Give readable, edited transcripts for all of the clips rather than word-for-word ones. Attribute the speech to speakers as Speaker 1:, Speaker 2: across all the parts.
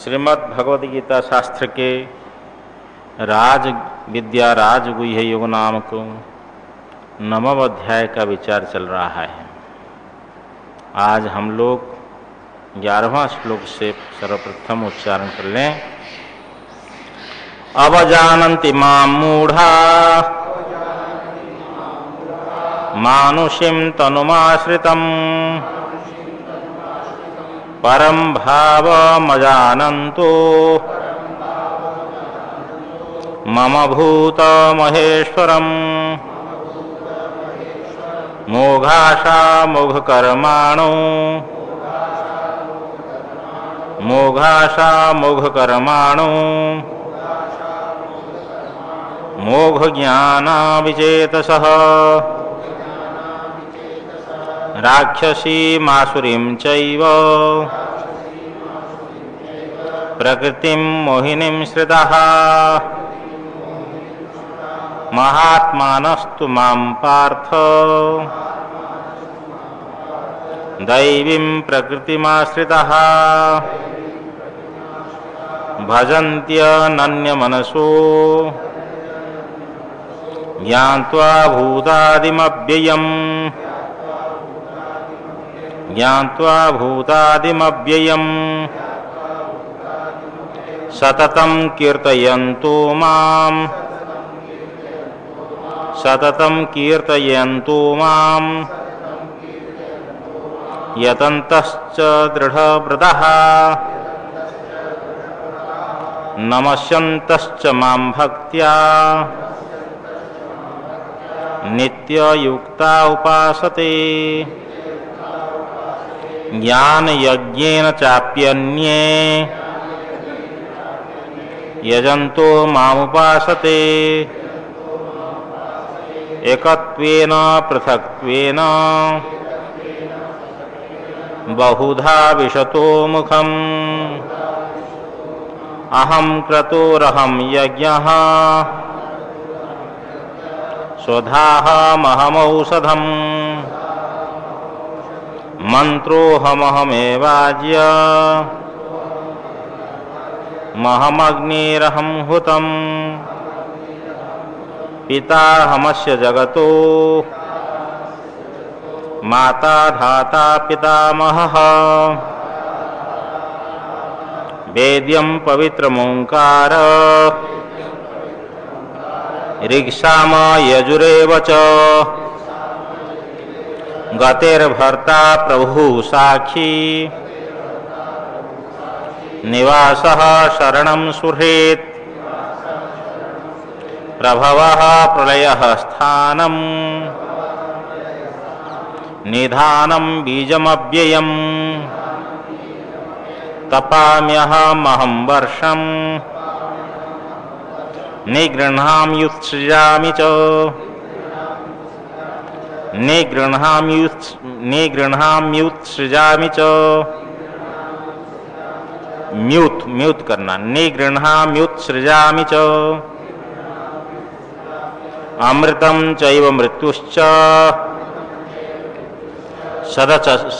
Speaker 1: श्रीमद् भगवद गीता शास्त्र के राज विद्या राजगुह्य योग नामक 9वां अध्याय का विचार चल रहा है। आज हम लोग 11वां श्लोक से सर्वप्रथम उच्चारण कर लें। अवजानन्ति मां मूढ़ा मानुषीं तनुमाश्रितम् परं भावमजानन्तो मम भूतमहेश्वरम् मोघाशा मोघकर्माणो मोघज्ञानाविचेतसः राक्षसीमासुरीं चैव प्रकृतिं मोहिनीं श्रितः महात्मानस्तु मां पार्थ दैवीं प्रकृतिमाश्रितः भजन्त्यनन्यमनसो ज्ञात्वा भूतादिमव्ययम् सततं कीर्तयन्तु माम् यतन्तश्च दृढव्रतः नमस्यन्तश्च मां भक्त्या नित्ययुक्ता उपासते ज्ञानयज्ञेन चाप्यन्ये यजन्तो मामुपासते एकत्वेन पृथक्त्वेन बहुधा विशतो मुखम् अहं क्रतुरहं यज्ञः स्वधाहमहमौषधम् मन्त्रोऽहमहमेवाज्य महमग्निरहं हुतम् पिताहमस्य जगतो माता धाता पितामहः वेद्यं पवित्रमोङ्कार ऋक्साम यजुरेव च गतिर्भर्ता प्रभुः साक्षी निवासः शरणं सुहृत् प्रभवः प्रलयः स्थानम् निधानं बीजमव्ययम् तपाम्यहमहं वर्षम् निगृह्णाम्युत्सृजामि च म्यूट करना निगृह्णाम्युत्सृजामि च अमृतं चैव मृत्युश्च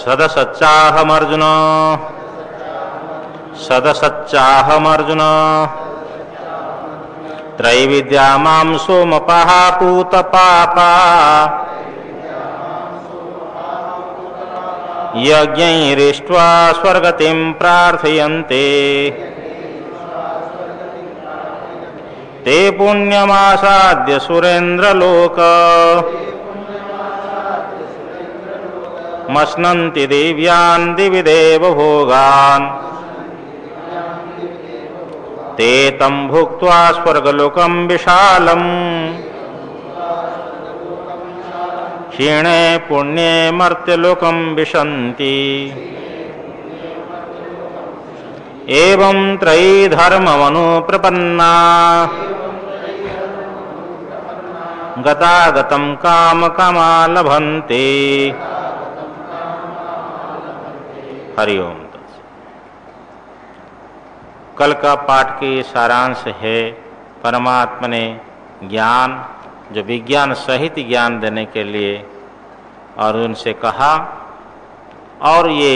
Speaker 1: सदसच्चाहमर्जुन त्रैविद्या मां सोमपः पूतपापा यज्ञैरिष्ट्वा स्वर्गतिं प्रार्थयन्ते ते पुण्यमासाद्य सुरेन्द्रलोक मश्नन्ति दिव्यान् दिवि देवभोगान् ते तं भुक्त्वा स्वर्गलोकं विशालम् क्षीणे पुण्ये मर्त्यलोकं विशन्ति एवं त्रयीधर्ममनुप्रपन्ना गतागतं कामकामा लभन्ते। हरि ओम। कल का पाठ के सारांश है परमात्मा ने ज्ञान जो विज्ञान सहित ज्ञान देने के लिए और उनसे कहा और ये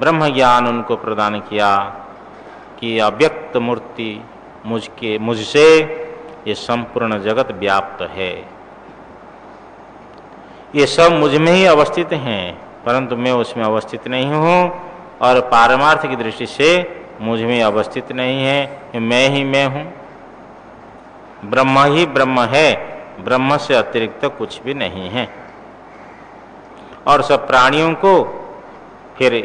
Speaker 1: ब्रह्म ज्ञान उनको प्रदान किया कि अव्यक्त मूर्ति मुझसे ये संपूर्ण जगत व्याप्त है। ये सब मुझ में ही अवस्थित हैं, परंतु मैं उसमें अवस्थित नहीं हूँ, और पारमार्थ की दृष्टि से मुझ में अवस्थित नहीं है कि मैं ही मैं हूँ। ब्रह्म ही ब्रह्म है, ब्रह्म से अतिरिक्त कुछ भी नहीं है। और सब प्राणियों को फिर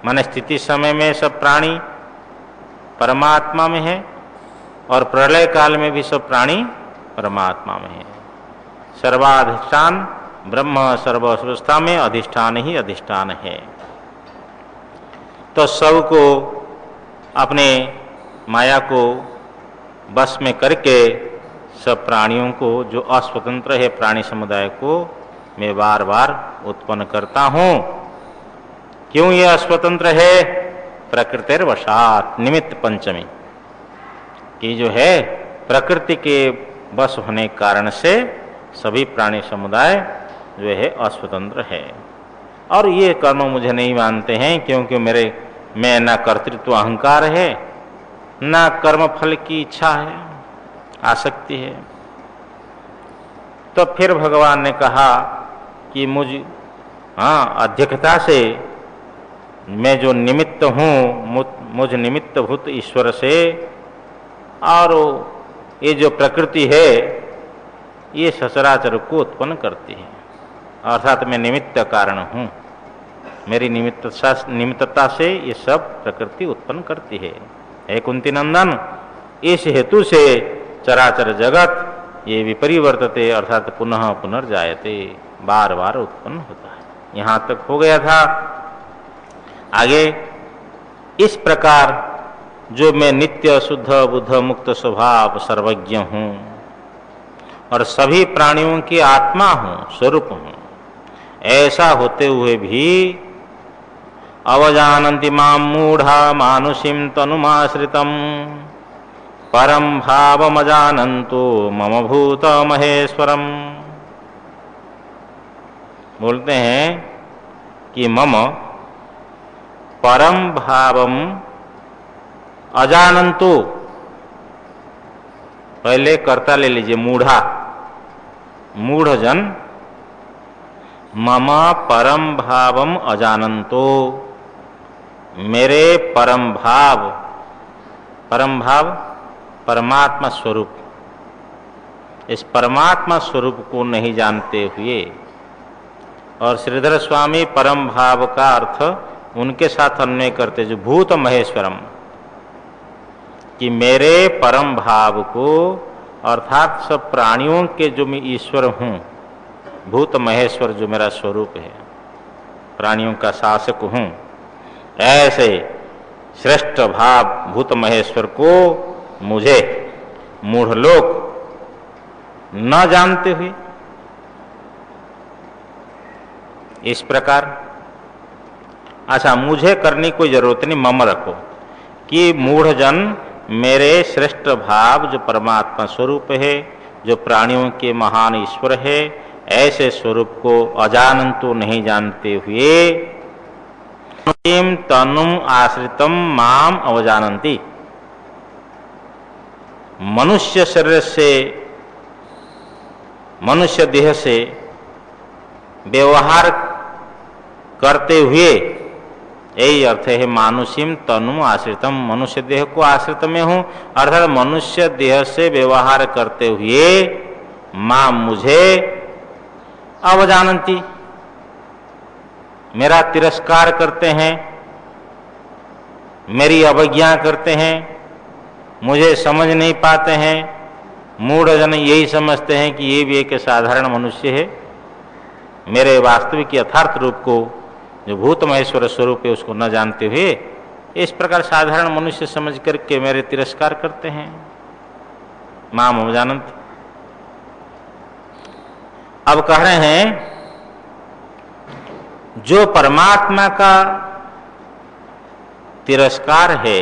Speaker 1: मन स्थिति समय में सब प्राणी परमात्मा में है, और प्रलय काल में भी सब प्राणी परमात्मा में है। सर्वाधिष्ठान ब्रह्म सर्वावस्था में अधिष्ठान ही अधिष्ठान है। तो सबको अपने माया को बस में करके सब प्राणियों को, जो अस्वतंत्र है प्राणी समुदाय को, मैं बार बार उत्पन्न करता हूँ। क्यों ये अस्वतंत्र है? प्रकृतिर्वशात निमित्त पंचमी कि जो है प्रकृति के बस होने के कारण से सभी प्राणी समुदाय जो है अस्वतंत्र है। और ये कर्म मुझे नहीं मानते हैं, क्योंकि मैं न कर्तृत्व अहंकार है, न कर्म फल की इच्छा है, आसक्ति है। तो फिर भगवान ने कहा कि अधिकता से मैं जो निमित्त हूँ, मुझ निमित्त भूत ईश्वर से, और ये जो प्रकृति है ये सचराचर को उत्पन्न करती है, अर्थात मैं निमित्त कारण हूँ। मेरी निमित्तता से ये सब प्रकृति उत्पन्न करती है। हे कुंती नंदन, इस हेतु से चराचर जगत ये विपरिवर्तते, अर्थात पुनः पुनर्जायते, बार बार उत्पन्न होता है। यहाँ तक हो गया था। आगे इस प्रकार जो मैं नित्य शुद्ध बुद्ध मुक्त स्वभाव सर्वज्ञ हूँ और सभी प्राणियों की आत्मा हूँ, स्वरूप हूँ, ऐसा होते हुए भी अवजानन्ति मां मूढ़ा मानुषीं तनुमाश्रितं परम भावमजानन्तो मम भूत महेश्वरम। बोलते हैं कि मम परम भावम अजानन्तो, पहले कर्ता ले लीजिए मूढ़ा, मूढ़ जन, मम परम भावम अजानन्तो, मेरे परम भाव परमात्मा स्वरूप, इस परमात्मा स्वरूप को नहीं जानते हुए, और श्रीधर स्वामी परम भाव का अर्थ उनके साथ अन्वय करते जो भूत महेश्वरम, कि मेरे परम भाव को, अर्थात सब प्राणियों के जो मैं ईश्वर हूँ, भूत महेश्वर जो मेरा स्वरूप है, प्राणियों का शासक हूँ, ऐसे श्रेष्ठ भाव भूत महेश्वर को मुझे मूढ़ लोग न जानते हुए, इस प्रकार। अच्छा, मुझे करने कोई जरूरत नहीं, मम रखो कि मूढ़ जन मेरे श्रेष्ठ भाव जो परमात्मा स्वरूप है, जो प्राणियों के महान ईश्वर है, ऐसे स्वरूप को अजानंतो नहीं जानते हुए तनुम आश्रितम माम अवजानन्ति, मनुष्य शरीर से, मनुष्य देह से व्यवहार करते हुए, यही अर्थ है मानुषीम तनु आश्रितम, मनुष्य देह को आश्रित में हूँ, अर्थात मनुष्य देह से व्यवहार करते हुए मां मुझे अवजानन्ति, मेरा तिरस्कार करते हैं, मेरी अवज्ञा करते हैं, मुझे समझ नहीं पाते हैं। मूढ़ जन यही समझते हैं कि ये भी एक साधारण मनुष्य है, मेरे वास्तविक यथार्थ रूप को जो भूत महेश्वर स्वरूप है उसको न जानते हुए इस प्रकार साधारण मनुष्य समझ करके मेरे तिरस्कार करते हैं। माम अवजानन्ति। अब कह रहे हैं जो परमात्मा का तिरस्कार है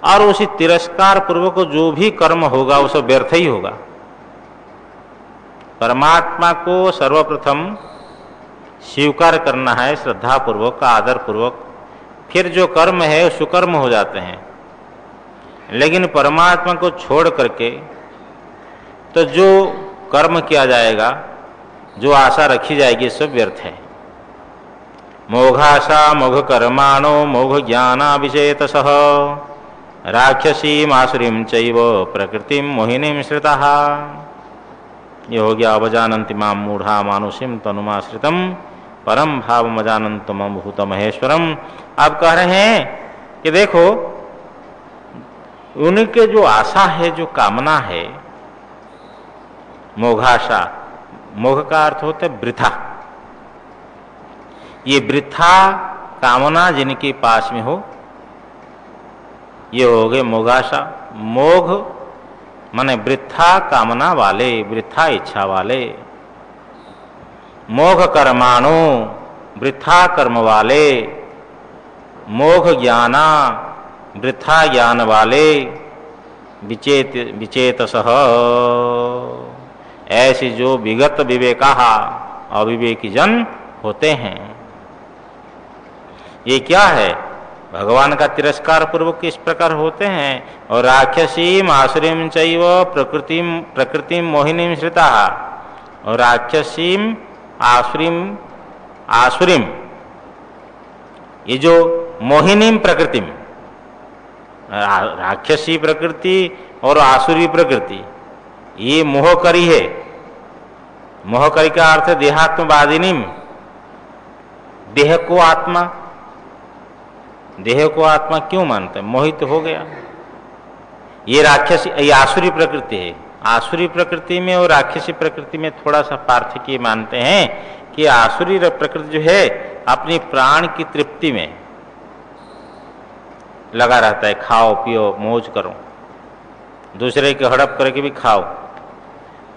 Speaker 1: और उसी तिरस्कार पूर्वक जो भी कर्म होगा वो सब व्यर्थ ही होगा। परमात्मा को सर्वप्रथम स्वीकार करना है श्रद्धा पूर्वक, आदर पूर्वक, फिर जो कर्म है सुकर्म हो जाते हैं। लेकिन परमात्मा को छोड़ करके तो जो कर्म किया जाएगा, जो आशा रखी जाएगी, सब व्यर्थ है। मोघाशा मोघ कर्माणो मोघ ज्ञानाभिचेतसः राक्षसीम आसुरीम चैव प्रकृतिम मोहिनीम श्रिताः। ये हो गया अवजानन्ति मां मूढ़ा मानुषीम तनुमाश्रितम परम भाव अजानन्त मम भूत महेश्वरम। आप कह रहे हैं कि देखो, उनके जो आशा है, जो कामना है, मोघाशा, मोघ का अर्थ होता है वृथा। ये वृथा कामना जिनके पास में हो, ये हो गए मोघाशा। मोघ माने वृथा कामना वाले, वृथा इच्छा वाले। मोघ कर्माणु, वृथा कर्म वाले। मोघ ज्ञाना, वृथा ज्ञान वाले। विचेतसः, ऐसे जो विगत विवेका अविवेकी जन होते हैं। ये क्या है? भगवान का तिरस्कार पूर्वक इस प्रकार होते हैं। और राक्षसीम आसुरीम चैव प्रकृतिम मोहिनीम श्रिता। और राक्षसीम आसुरीम, ये जो मोहिनीम प्रकृतिम, राक्षसी प्रकृति और आसुरी प्रकृति, ये मोहकरी है। मोहकरी का अर्थ है देहात्मवादिनीम, देह को आत्मा। देह को आत्मा क्यों मानते हैं? मोहित हो गया। ये राक्षसी, ये आसुरी प्रकृति है। आसुरी प्रकृति में और राक्षसी प्रकृति में थोड़ा सा पार्थक्य मानते हैं कि आसुरी प्रकृति जो है अपनी प्राण की तृप्ति में लगा रहता है। खाओ पियो मौज करो, दूसरे की हड़प करके भी खाओ।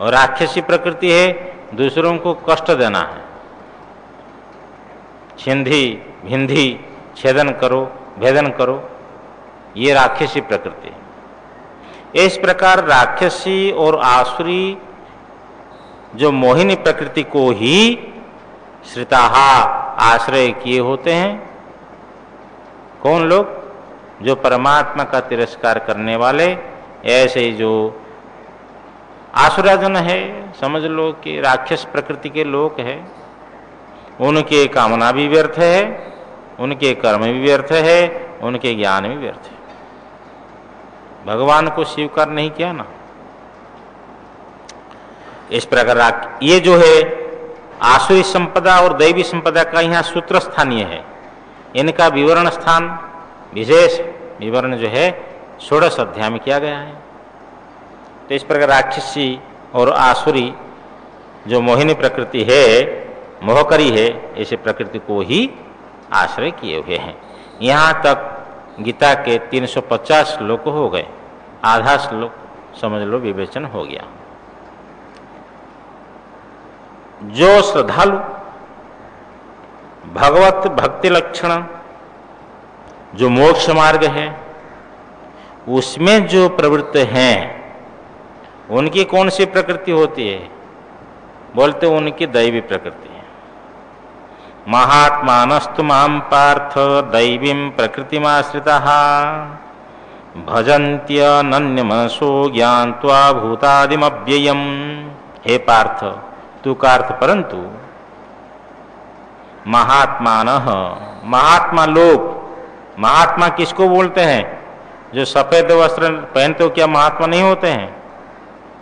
Speaker 1: और राक्षसी प्रकृति है दूसरों को कष्ट देना है। छिंधी भिंधी छेदन करो, भेदन करो, ये राक्षसी प्रकृति है। इस प्रकार राक्षसी और आसुरी जो मोहिनी प्रकृति को ही श्रिताहा आश्रय किए होते हैं। कौन लोग? जो परमात्मा का तिरस्कार करने वाले, ऐसे जो आसुराजन है, समझ लो कि राक्षस प्रकृति के लोग हैं, उनके कामना भी व्यर्थ है, उनके कर्म भी व्यर्थ है, उनके ज्ञान भी व्यर्थ है। भगवान को स्वीकार नहीं किया ना। इस प्रकार ये जो है आसुरी संपदा और दैवी संपदा का यहाँ सूत्र स्थानीय है। इनका विवरण स्थान विशेष विवरण जो है 16 अध्याय में किया गया है। तो इस प्रकार राक्षसी और आसुरी जो मोहिनी प्रकृति है, मोहकरी है, ऐसे प्रकृति को ही आश्रय किए हुए हैं। यहाँ तक गीता के 350 श्लोक हो गए। आधा श्लोक समझ लो विवेचन हो गया। जो श्रद्धालु भगवत भक्ति लक्षण जो मोक्ष मार्ग है उसमें जो प्रवृत्त हैं, उनकी कौन सी प्रकृति होती है? बोलते उनकी दैवी प्रकृति है। महात्मानस्तु मां पार्थ दैवीं प्रकृतिमाश्रिताः भजन्त्यनन्यमनसो ज्ञात्वा भूतादिमव्ययम्। हे पार्थ, तू का अर्थ परंतु महात्मानः, महात्मा लोग, महात्मा किसको बोलते हैं? जो सफेद वस्त्र पहनते हो, क्या महात्मा नहीं होते हैं?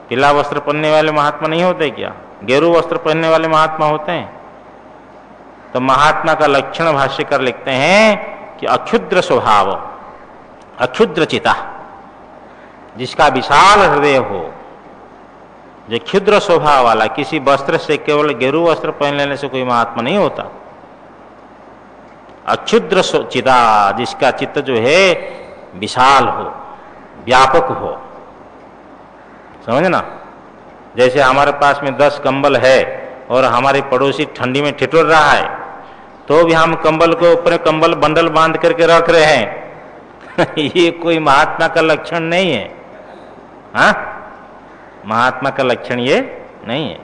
Speaker 1: पीला वस्त्र पहनने वाले महात्मा नहीं होते क्या? गेरू वस्त्र पहनने वाले महात्मा होते हैं। तो महात्मा का लक्षण भाष्यकार लिखते हैं कि अक्षुद्र स्वभाव, अक्षुद्र चिता, जिसका विशाल हृदय हो, जो क्षुद्र स्वभाव वाला, किसी वस्त्र से, केवल गेरू वस्त्र पहन लेने से कोई महात्मा नहीं होता। अक्षुद्र चिता, जिसका चित्त जो है विशाल हो, व्यापक हो। समझना? जैसे हमारे पास में 10 कंबल है और हमारे पड़ोसी ठंडी में ठिठुर रहा है, तो भी हम कंबल को ऊपर कंबल बंडल बांध करके रख रहे हैं। ये कोई महात्मा का लक्षण नहीं है। हाँ, महात्मा का लक्षण ये नहीं है।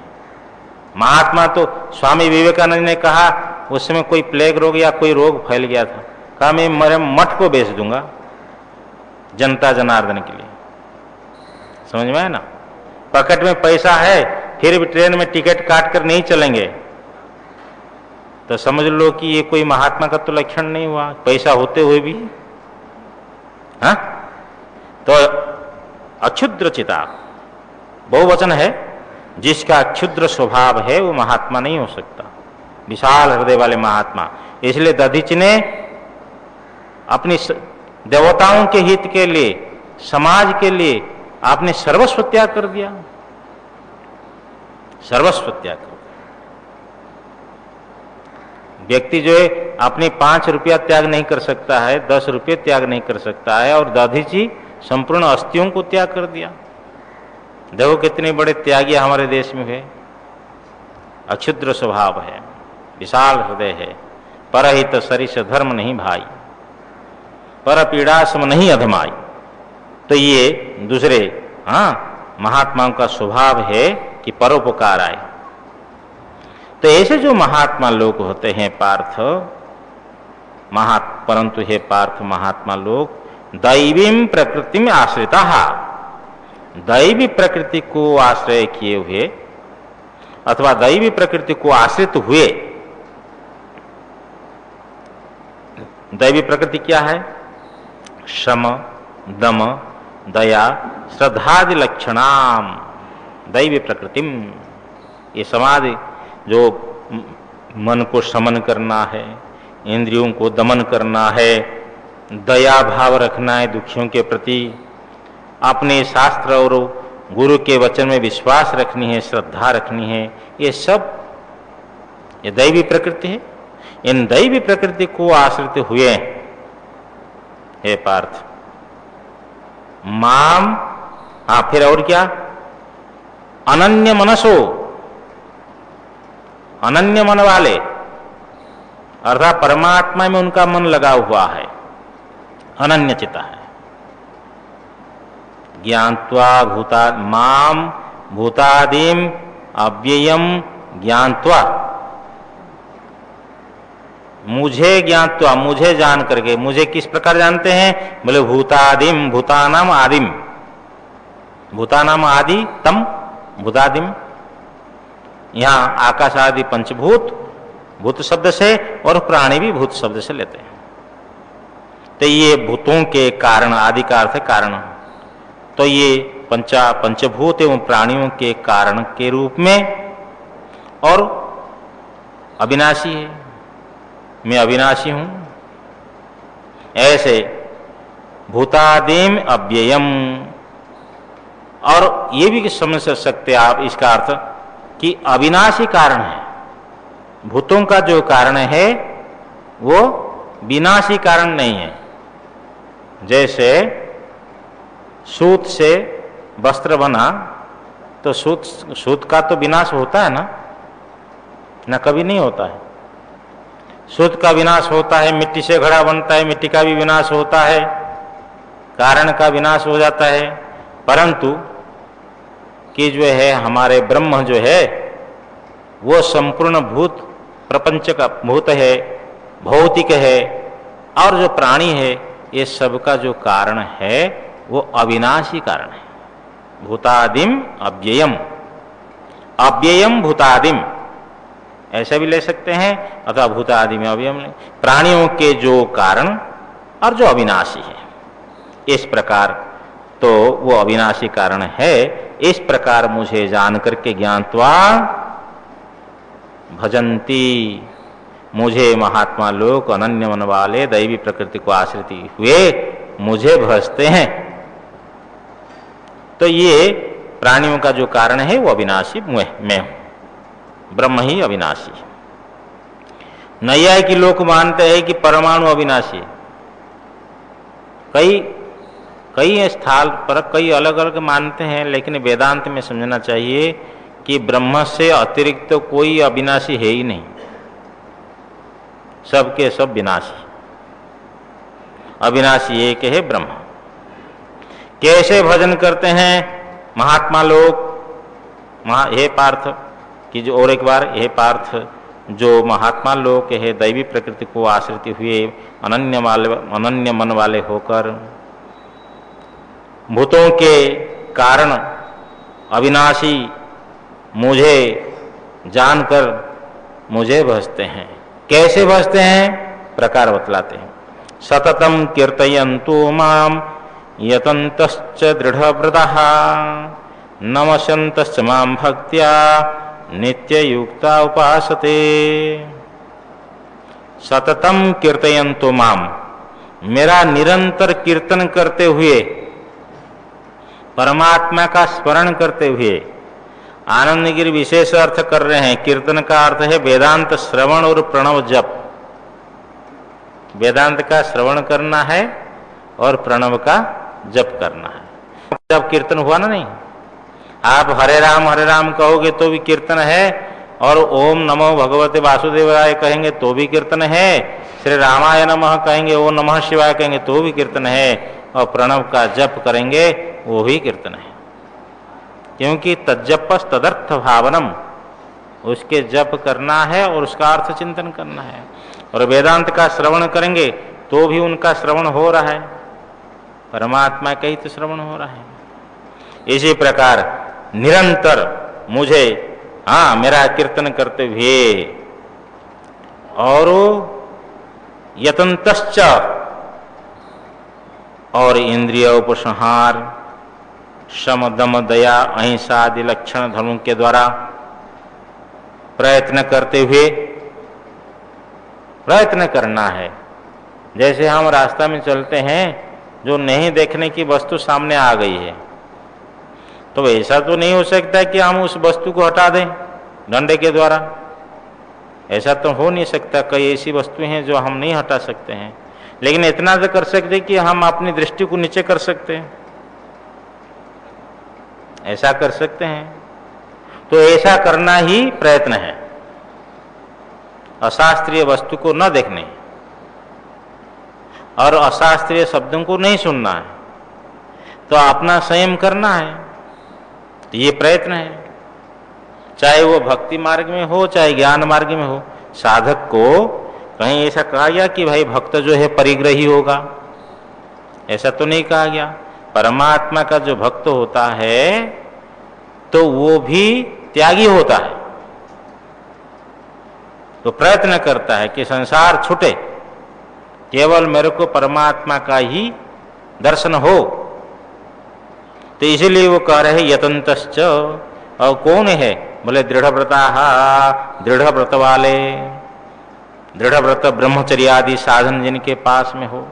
Speaker 1: महात्मा तो स्वामी विवेकानंद ने कहा, उस समय कोई प्लेग रोग या कोई रोग फैल गया था, कहा मैं मेरे मठ को बेच दूंगा जनता जनार्दन के लिए। समझ में है ना? पॉकेट में पैसा है फिर भी ट्रेन में टिकट काट कर नहीं चलेंगे तो समझ लो कि ये कोई महात्मा का तो लक्षण नहीं हुआ, पैसा होते हुए भी। हाँ, तो अक्षुद्र चिता बहुवचन है, जिसका क्षुद्र स्वभाव है वो महात्मा नहीं हो सकता, विशाल हृदय वाले महात्मा। इसलिए दधीचि ने अपनी देवताओं के हित के लिए, समाज के लिए आपने सर्वस्व त्याग कर दिया, सर्वस्व त्याग कर दिया। व्यक्ति जो है अपने 5 रुपया त्याग नहीं कर सकता है, 10 रुपये त्याग नहीं कर सकता है, और दधीचि संपूर्ण अस्थियों को त्याग कर दिया। देखो कितने बड़े त्यागी हमारे देश में है। अक्षुद्र स्वभाव है, विशाल हृदय है। परहित सरिस धर्म नहीं भाई, पर पीड़ा सम नहीं अधमाई। तो ये दूसरे महात्माओं का स्वभाव है कि परोपकार आए। तो ऐसे जो महात्मा लोग होते हैं पार्थ, परंतु हे पार्थ महात्मा लोग दैवीं प्रकृति में आश्रिता, दैवी प्रकृति को आश्रय किए हुए अथवा दैवी प्रकृति को आश्रित हुए। दैवी प्रकृति क्या है? शम, दम, दया, श्रद्धादि लक्षणाम दैवी प्रकृतिम। ये समाधि जो मन को शमन करना है, इंद्रियों को दमन करना है, दया भाव रखना है दुखियों के प्रति, अपने शास्त्र और गुरु के वचन में विश्वास रखनी है, श्रद्धा रखनी है, ये सब ये दैवी प्रकृति है। इन दैवी प्रकृति को आश्रित हुए हे पार्थ माम, फिर और क्या? अनन्य मनसो, अनन्य मन वाले, अर्थात परमात्मा में उनका मन लगा हुआ है, अनन्य चिता है। ज्ञात्वा भूता माम भूतादिम अव्ययम ज्ञात्वा, मुझे ज्ञात्वा, मुझे जान करके। मुझे किस प्रकार जानते हैं? बोले भूतादिम, भूतानाम आदिम, भूतानाम आदि तम भूतादिम। यहाँ आकाश आदि पंचभूत भूत शब्द से और प्राणी भी भूत शब्द से लेते हैं। तो ये भूतों के कारण, आदि का अर्थ है कारण। तो ये पंचभूत एवं प्राणियों के कारण के रूप में और अविनाशी है। मैं अविनाशी हूं। ऐसे भूतादिम अव्ययम, और ये भी समझ सकते आप इसका अर्थ कि अविनाशी कारण है। भूतों का जो कारण है वो विनाशी कारण नहीं है। जैसे सूत से वस्त्र बना तो सूत का तो विनाश होता है ना कभी नहीं होता है। सूत का विनाश होता है, मिट्टी से घड़ा बनता है, मिट्टी का भी विनाश होता है, कारण का विनाश हो जाता है। परंतु कि जो है हमारे ब्रह्म जो है वो संपूर्ण भूत प्रपंच का भूत है, भौतिक है, और जो प्राणी है ये सबका जो कारण है वो अविनाशी कारण है। भूतादिम अव्ययम, अव्ययम भूतादिम ऐसा भी ले सकते हैं, अथवा भूतादिम अव्ययम। प्राणियों के जो कारण और जो अविनाशी है, इस प्रकार तो वो अविनाशी कारण है। इस प्रकार मुझे जान करके ज्ञात्वा भजंती, मुझे महात्मा लोग अनन्य मन वाले दैवी प्रकृति को आश्रित हुए मुझे भजते हैं। तो ये प्राणियों का जो कारण है वो अविनाशी मैं हूं, ब्रह्म ही अविनाशी है। नैयायिक लोग मानते हैं कि परमाणु अविनाशी है। कई स्थान पर कई अलग अलग मानते हैं, लेकिन वेदांत में समझना चाहिए कि ब्रह्म से अतिरिक्त तो कोई अविनाशी है ही नहीं, सबके सब विनाशी। अविनाशी एक है ब्रह्म। कैसे भजन करते हैं महात्मा लोग? हे पार्थ कि जो और एक बार, हे पार्थ जो महात्मा लोग है दैवी प्रकृति को आश्रित हुए अनन्य मन वाले होकर भूतों के कारण अविनाशी मुझे जानकर मुझे भजते हैं। कैसे भजते हैं? प्रकार बतलाते हैं। सततम कीर्तयन्तु माम यतन्तश्च दृढ़व्रतः नमस्यन्तश्च माम भक्त्या नित्ययुक्ता उपासते। सततम कीर्तयन्तु माम, मेरा निरंतर कीर्तन करते हुए, परमात्मा का स्मरण करते हुए। आनंदगिरी विशेष अर्थ कर रहे हैं। कीर्तन का अर्थ है वेदांत श्रवण और प्रणव जप। वेदांत का श्रवण करना है और प्रणव का जप करना है। जब कीर्तन हुआ ना, नहीं आप हरे राम कहोगे तो भी कीर्तन है, और ओम नमो भगवते वासुदेवाय कहेंगे तो भी कीर्तन है, श्री रामाय नमः कहेंगे, ओम नमः शिवाय कहेंगे तो भी कीर्तन है, और प्रणव का जप करेंगे वो भी कीर्तन है। क्योंकि तज्जपस तदर्थ भावनम, उसके जप करना है और उसका अर्थ चिंतन करना है। और वेदांत का श्रवण करेंगे तो भी उनका श्रवण हो रहा है, परमात्मा का ही तो श्रवण हो रहा है। इसी प्रकार निरंतर मुझे मेरा कीर्तन करते हुए और यतन्तश्च, और इंद्रिय उपसंहार, शम दम दया अहिंसा आदि लक्षण धर्मों के द्वारा प्रयत्न करते हुए, प्रयत्न करना है। जैसे हम रास्ता में चलते हैं, जो नहीं देखने की वस्तु सामने आ गई है, तो ऐसा तो नहीं हो सकता कि हम उस वस्तु को हटा दें डंडे के द्वारा। ऐसा तो हो नहीं सकता। कई ऐसी वस्तुएं हैं जो हम नहीं हटा सकते हैं, लेकिन इतना तो कर सकते कि हम अपनी दृष्टि को नीचे कर सकते हैं, ऐसा कर सकते हैं। तो ऐसा करना ही प्रयत्न है, अशास्त्रीय वस्तु को न देखने और अशास्त्रीय शब्दों को नहीं सुनना है, तो अपना संयम करना है। तो ये प्रयत्न है, चाहे वो भक्ति मार्ग में हो चाहे ज्ञान मार्ग में हो। साधक को कहीं ऐसा कहा गया कि भाई भक्त जो है परिग्रही होगा, ऐसा तो नहीं कहा गया। परमात्मा का जो भक्त होता है तो वो भी त्यागी होता है, तो प्रयत्न करता है कि संसार छूटे, केवल मेरे को परमात्मा का ही दर्शन हो। तो इसीलिए वो कह रहे हैं यतन्तश्च। और कौन है? बोले दृढ़व्रता, दृढ़ व्रत वाले, दृढ़ व्रत ब्रह्मचर्य आदि साधन जिनके पास में हो।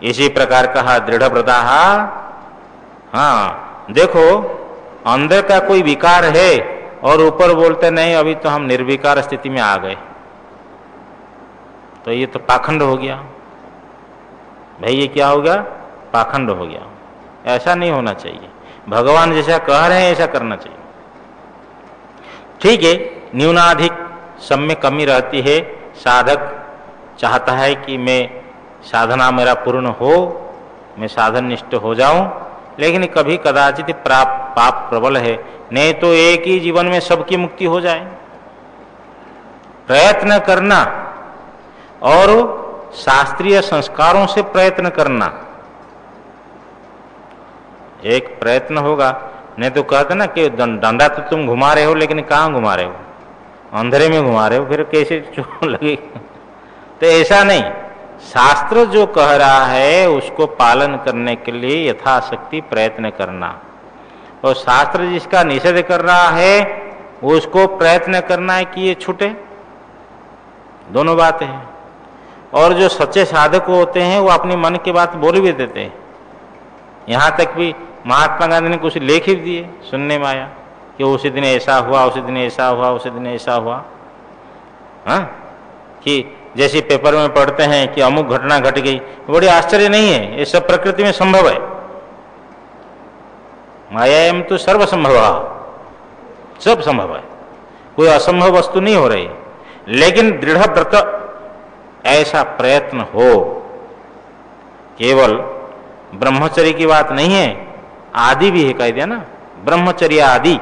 Speaker 1: इसी प्रकार कहा दृढ़व्रता। देखो अंदर का कोई विकार है और ऊपर बोलते नहीं अभी तो हम निर्विकार स्थिति में आ गए, तो ये तो पाखंड हो गया भाई। ये क्या हो गया? पाखंड हो गया। ऐसा नहीं होना चाहिए। भगवान जैसा कह रहे हैं ऐसा करना चाहिए। ठीक है, न्यूनाधिक सब में कमी रहती है। साधक चाहता है कि मैं साधना मेरा पूर्ण हो, मैं साधन निष्ठ हो जाऊं, लेकिन कभी कदाचित पाप प्रबल है, नहीं तो एक ही जीवन में सबकी मुक्ति हो जाए। प्रयत्न करना और शास्त्रीय संस्कारों से प्रयत्न करना, एक प्रयत्न होगा। नहीं तो कहते ना कि डंडा तो तुम घुमा रहे हो, लेकिन कहाँ घुमा रहे हो? अंधेरे में घुमा रहे हो, फिर कैसे चोट लगी? तो ऐसा नहीं, शास्त्र जो कह रहा है उसको पालन करने के लिए यथाशक्ति प्रयत्न करना, और शास्त्र जिसका निषेध कर रहा है उसको प्रयत्न करना है कि ये छूटे। दोनों बातें हैं। और जो सच्चे साधक होते हैं वो अपनी मन की बात बोल भी देते हैं। यहाँ तक भी महात्मा गांधी ने कुछ लेख ही दिए, सुनने में आया कि उसी दिन ऐसा हुआ, उसी दिन ऐसा हुआ, उसी दिन ऐसा हुआ। कि जैसे पेपर में पढ़ते हैं कि अमुक घटना घट गई, बड़ी आश्चर्य नहीं है, ये सब प्रकृति में संभव है। मायाएं तो सर्व संभव, सब संभव है, कोई असंभव वस्तु नहीं हो रही। लेकिन दृढ़ व्रत ऐसा प्रयत्न हो, केवल ब्रह्मचर्य की बात नहीं है, आदि भी है, कह दिया ना, ब्रह्मचर्य आदि।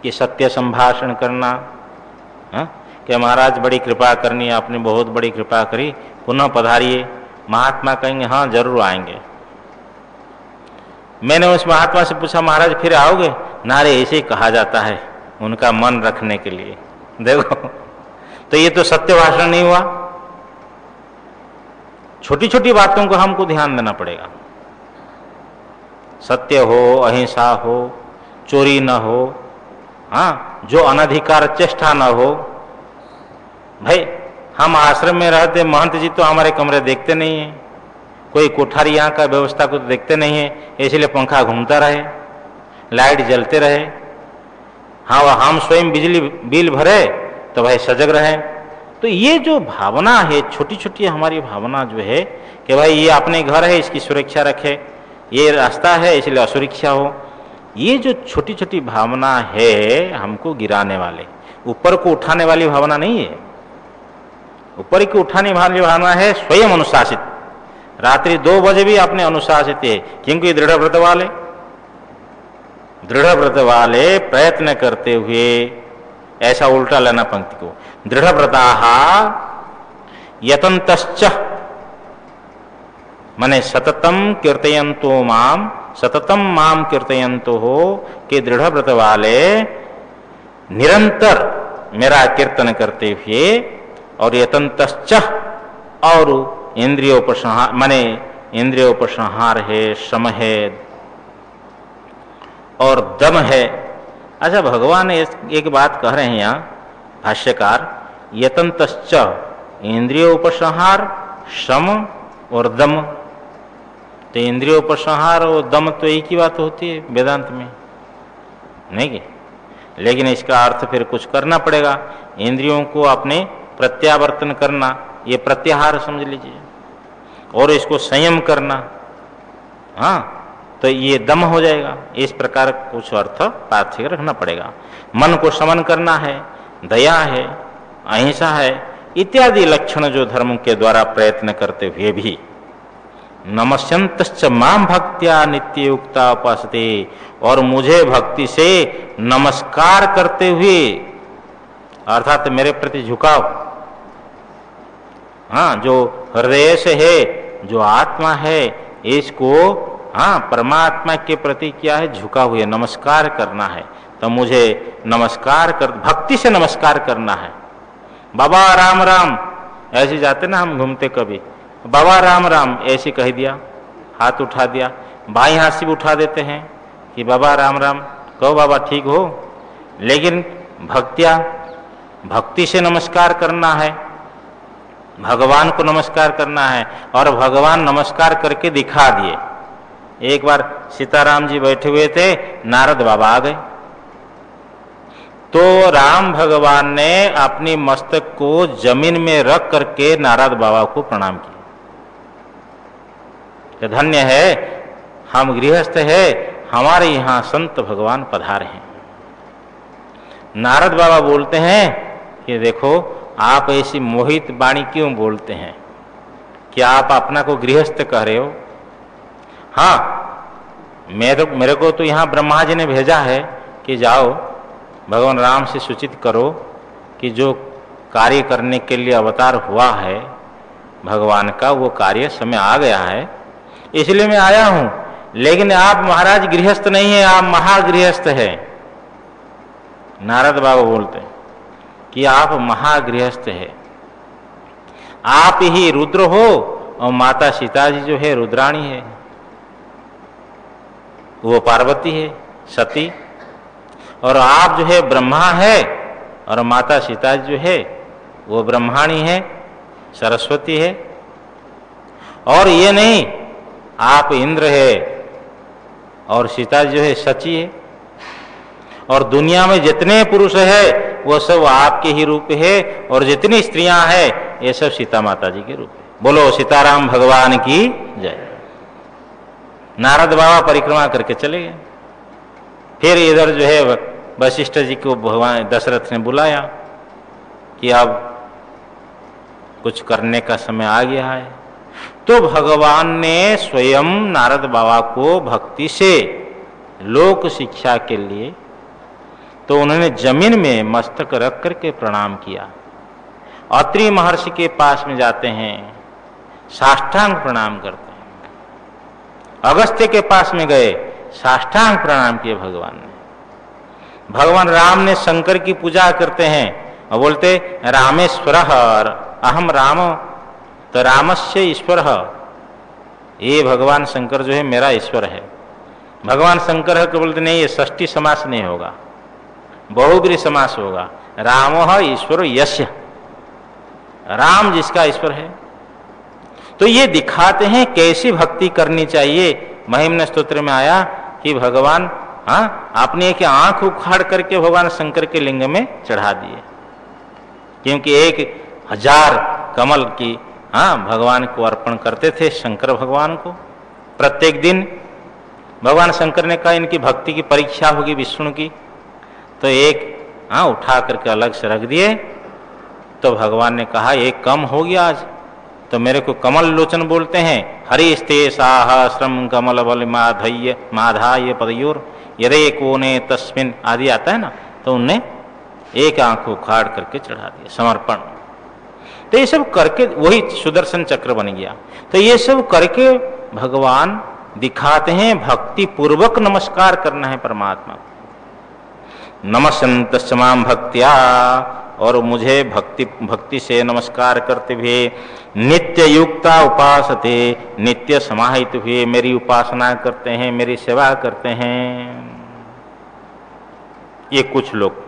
Speaker 1: कि सत्य संभाषण करना, कि महाराज बड़ी कृपा करनी, आपने बहुत बड़ी कृपा करी, पुनः पधारिए। महात्मा कहेंगे हाँ जरूर आएंगे। मैंने उस महात्मा से पूछा महाराज फिर आओगे? नारे ऐसे ही कहा जाता है उनका मन रखने के लिए। देखो तो ये तो सत्य भाषण नहीं हुआ। छोटी छोटी बातों को हमको ध्यान देना पड़ेगा। सत्य हो, अहिंसा हो, चोरी न हो, हाँ, जो अनधिकार चेष्टा न हो। भाई हम आश्रम में रहते, महंत जी तो हमारे कमरे देखते नहीं है, कोई कोठारी यहाँ का व्यवस्था को तो देखते नहीं है, इसलिए पंखा घूमता रहे, लाइट जलते रहे। हाँ वह हम स्वयं बिजली बिल भरे तो भाई सजग रहे। तो ये जो भावना है, छोटी छोटी हमारी भावना जो है कि भाई ये अपने घर है इसकी सुरक्षा रखे, ये रास्ता है इसलिए असुरक्षा हो, ये जो छोटी छोटी भावना है हमको गिराने वाले, ऊपर को उठाने वाली भावना नहीं है। ऊपर को उठाने वाली भावना है स्वयं अनुशासित। रात्रि 2 बजे भी अपने अनुशासित है, क्योंकि दृढ़ व्रत वाले प्रयत्न करते हुए, ऐसा उल्टा लेना पंक्ति को, दृढ़ व्रताः यतन्तश्च माने सततम कीर्तयन्तो माम, सततम माम कीर्तयन्तो हो, कि दृढ़ व्रत वाले निरंतर मेरा कीर्तन करते हुए, और यतन्तश्च और इंद्रियोपसंहार माने इंद्रियोपसंहार है, शम है और दम है। अच्छा भगवान एक बात कह रहे हैं यहाँ भाष्यकार, यतन्तश्च इंद्रियोपसंहार, शम और दम। तो इंद्रियोपसंहार और दम तो एक ही बात होती है वेदांत में, नहीं कि? लेकिन इसका अर्थ फिर कुछ करना पड़ेगा। इंद्रियों को अपने प्रत्यावर्तन करना, ये प्रत्याहार समझ लीजिए, और इसको संयम करना, हाँ, तो ये दम हो जाएगा। इस प्रकार कुछ अर्थ पार्थिव रखना पड़ेगा। मन को समन करना है, दया है, अहिंसा है, इत्यादि लक्षण जो धर्म के द्वारा प्रयत्न करते हुए भी नमस्यन्तश्च मां भक्त्या नित्ययुक्ता उपासते, और मुझे भक्ति से नमस्कार करते हुए, अर्थात मेरे प्रति झुकाव, हाँ, जो हृदय से है, जो आत्मा है, इसको हाँ परमात्मा के प्रति क्या है, झुका हुए नमस्कार करना है। तो मुझे नमस्कार कर, भक्ति से नमस्कार करना है। बाबा राम राम ऐसे जाते ना हम घूमते, कभी बाबा राम राम ऐसे कह दिया, हाथ उठा दिया, बाई हाथ से भी उठा देते हैं कि बाबा राम राम, कहो बाबा ठीक हो। लेकिन भक्ति से नमस्कार करना है, भगवान को नमस्कार करना है, और भगवान नमस्कार करके दिखा दिए। एक बार सीताराम जी बैठे हुए थे, नारद बाबा आ गए, तो राम भगवान ने अपनी मस्तक को जमीन में रख करके नारद बाबा को प्रणाम किया। धन्य है हम गृहस्थ है, हमारे यहाँ संत भगवान पधारे हैं। नारद बाबा बोलते हैं कि देखो आप ऐसी मोहित वाणी क्यों बोलते हैं, क्या आप अपना को गृहस्थ कह रहे हो? हाँ, मेरे को तो यहाँ ब्रह्मा जी ने भेजा है कि जाओ भगवान राम से सूचित करो कि जो कार्य करने के लिए अवतार हुआ है भगवान का, वो कार्य समय आ गया है, इसलिए मैं आया हूँ। लेकिन आप महाराज गृहस्थ नहीं है, आप महागृहस्थ है। नारद बाबा बोलते हैं कि आप महागृहस्थ है, आप ही रुद्र हो और माता सीता जी जो है रुद्राणी है, वो पार्वती है सती, और आप जो है ब्रह्मा है, और माता सीता जी जो है वो ब्रह्माणी है सरस्वती है। और ये नहीं आप इंद्र है और सीता जो है सची है, और दुनिया में जितने पुरुष है वो सब आपके ही रूप है, और जितनी स्त्रियां हैं ये सब सीता माता जी के रूप है। बोलो सीताराम भगवान की जय। नारद बाबा परिक्रमा करके चले गए। फिर इधर जो है वशिष्ठ जी को भगवान दशरथ ने बुलाया कि अब कुछ करने का समय आ गया है। तो भगवान ने स्वयं नारद बाबा को भक्ति से लोक शिक्षा के लिए तो उन्होंने जमीन में मस्तक रख करके प्रणाम किया। अत्रि महर्षि के पास में जाते हैं, साष्टांग प्रणाम करते हैं। अगस्त्य के पास में गए, साष्टांग प्रणाम किए भगवान ने। भगवान राम ने शंकर की पूजा करते हैं और बोलते रामेश्वरः अहम राम, तो रामस्य ईश्वर, ये भगवान शंकर जो है मेरा ईश्वर है। भगवान शंकर है तो बोलते नहीं, ये षष्ठी समास नहीं होगा, बहुब्री समास होगा। रामः ईश्वर यस्य, राम जिसका ईश्वर है। तो ये दिखाते हैं कैसी भक्ति करनी चाहिए। महिम्न स्तोत्र में आया कि भगवान आपने एक आंख उखाड़ करके भगवान शंकर के लिंग में चढ़ा दिए, क्योंकि 1000 कमल की भगवान को अर्पण करते थे शंकर भगवान को प्रत्येक दिन। भगवान शंकर ने कहा इनकी भक्ति की परीक्षा होगी विष्णु की, तो एक उठा करके अलग से रख दिए। तो भगवान ने कहा एक कम हो गया आज, तो मेरे को कमल लोचन बोलते हैं। हरिस्ते साहस्रम कमल बल माधाय पदयोर यदे कोने तस्मिन आदि आता है ना, तो उनने एक आंख उखाड़ करके चढ़ा दिया, समर्पण। तो ये सब करके वही सुदर्शन चक्र बन गया। तो ये सब करके भगवान दिखाते हैं भक्ति पूर्वक नमस्कार करना है परमात्मा। नमस्यन्तश्च मां भक्त्या, और मुझे भक्ति से नमस्कार करते हुए नित्य युक्ता उपासते, नित्य समाहित हुए मेरी उपासना करते हैं, मेरी सेवा करते हैं। ये कुछ लोग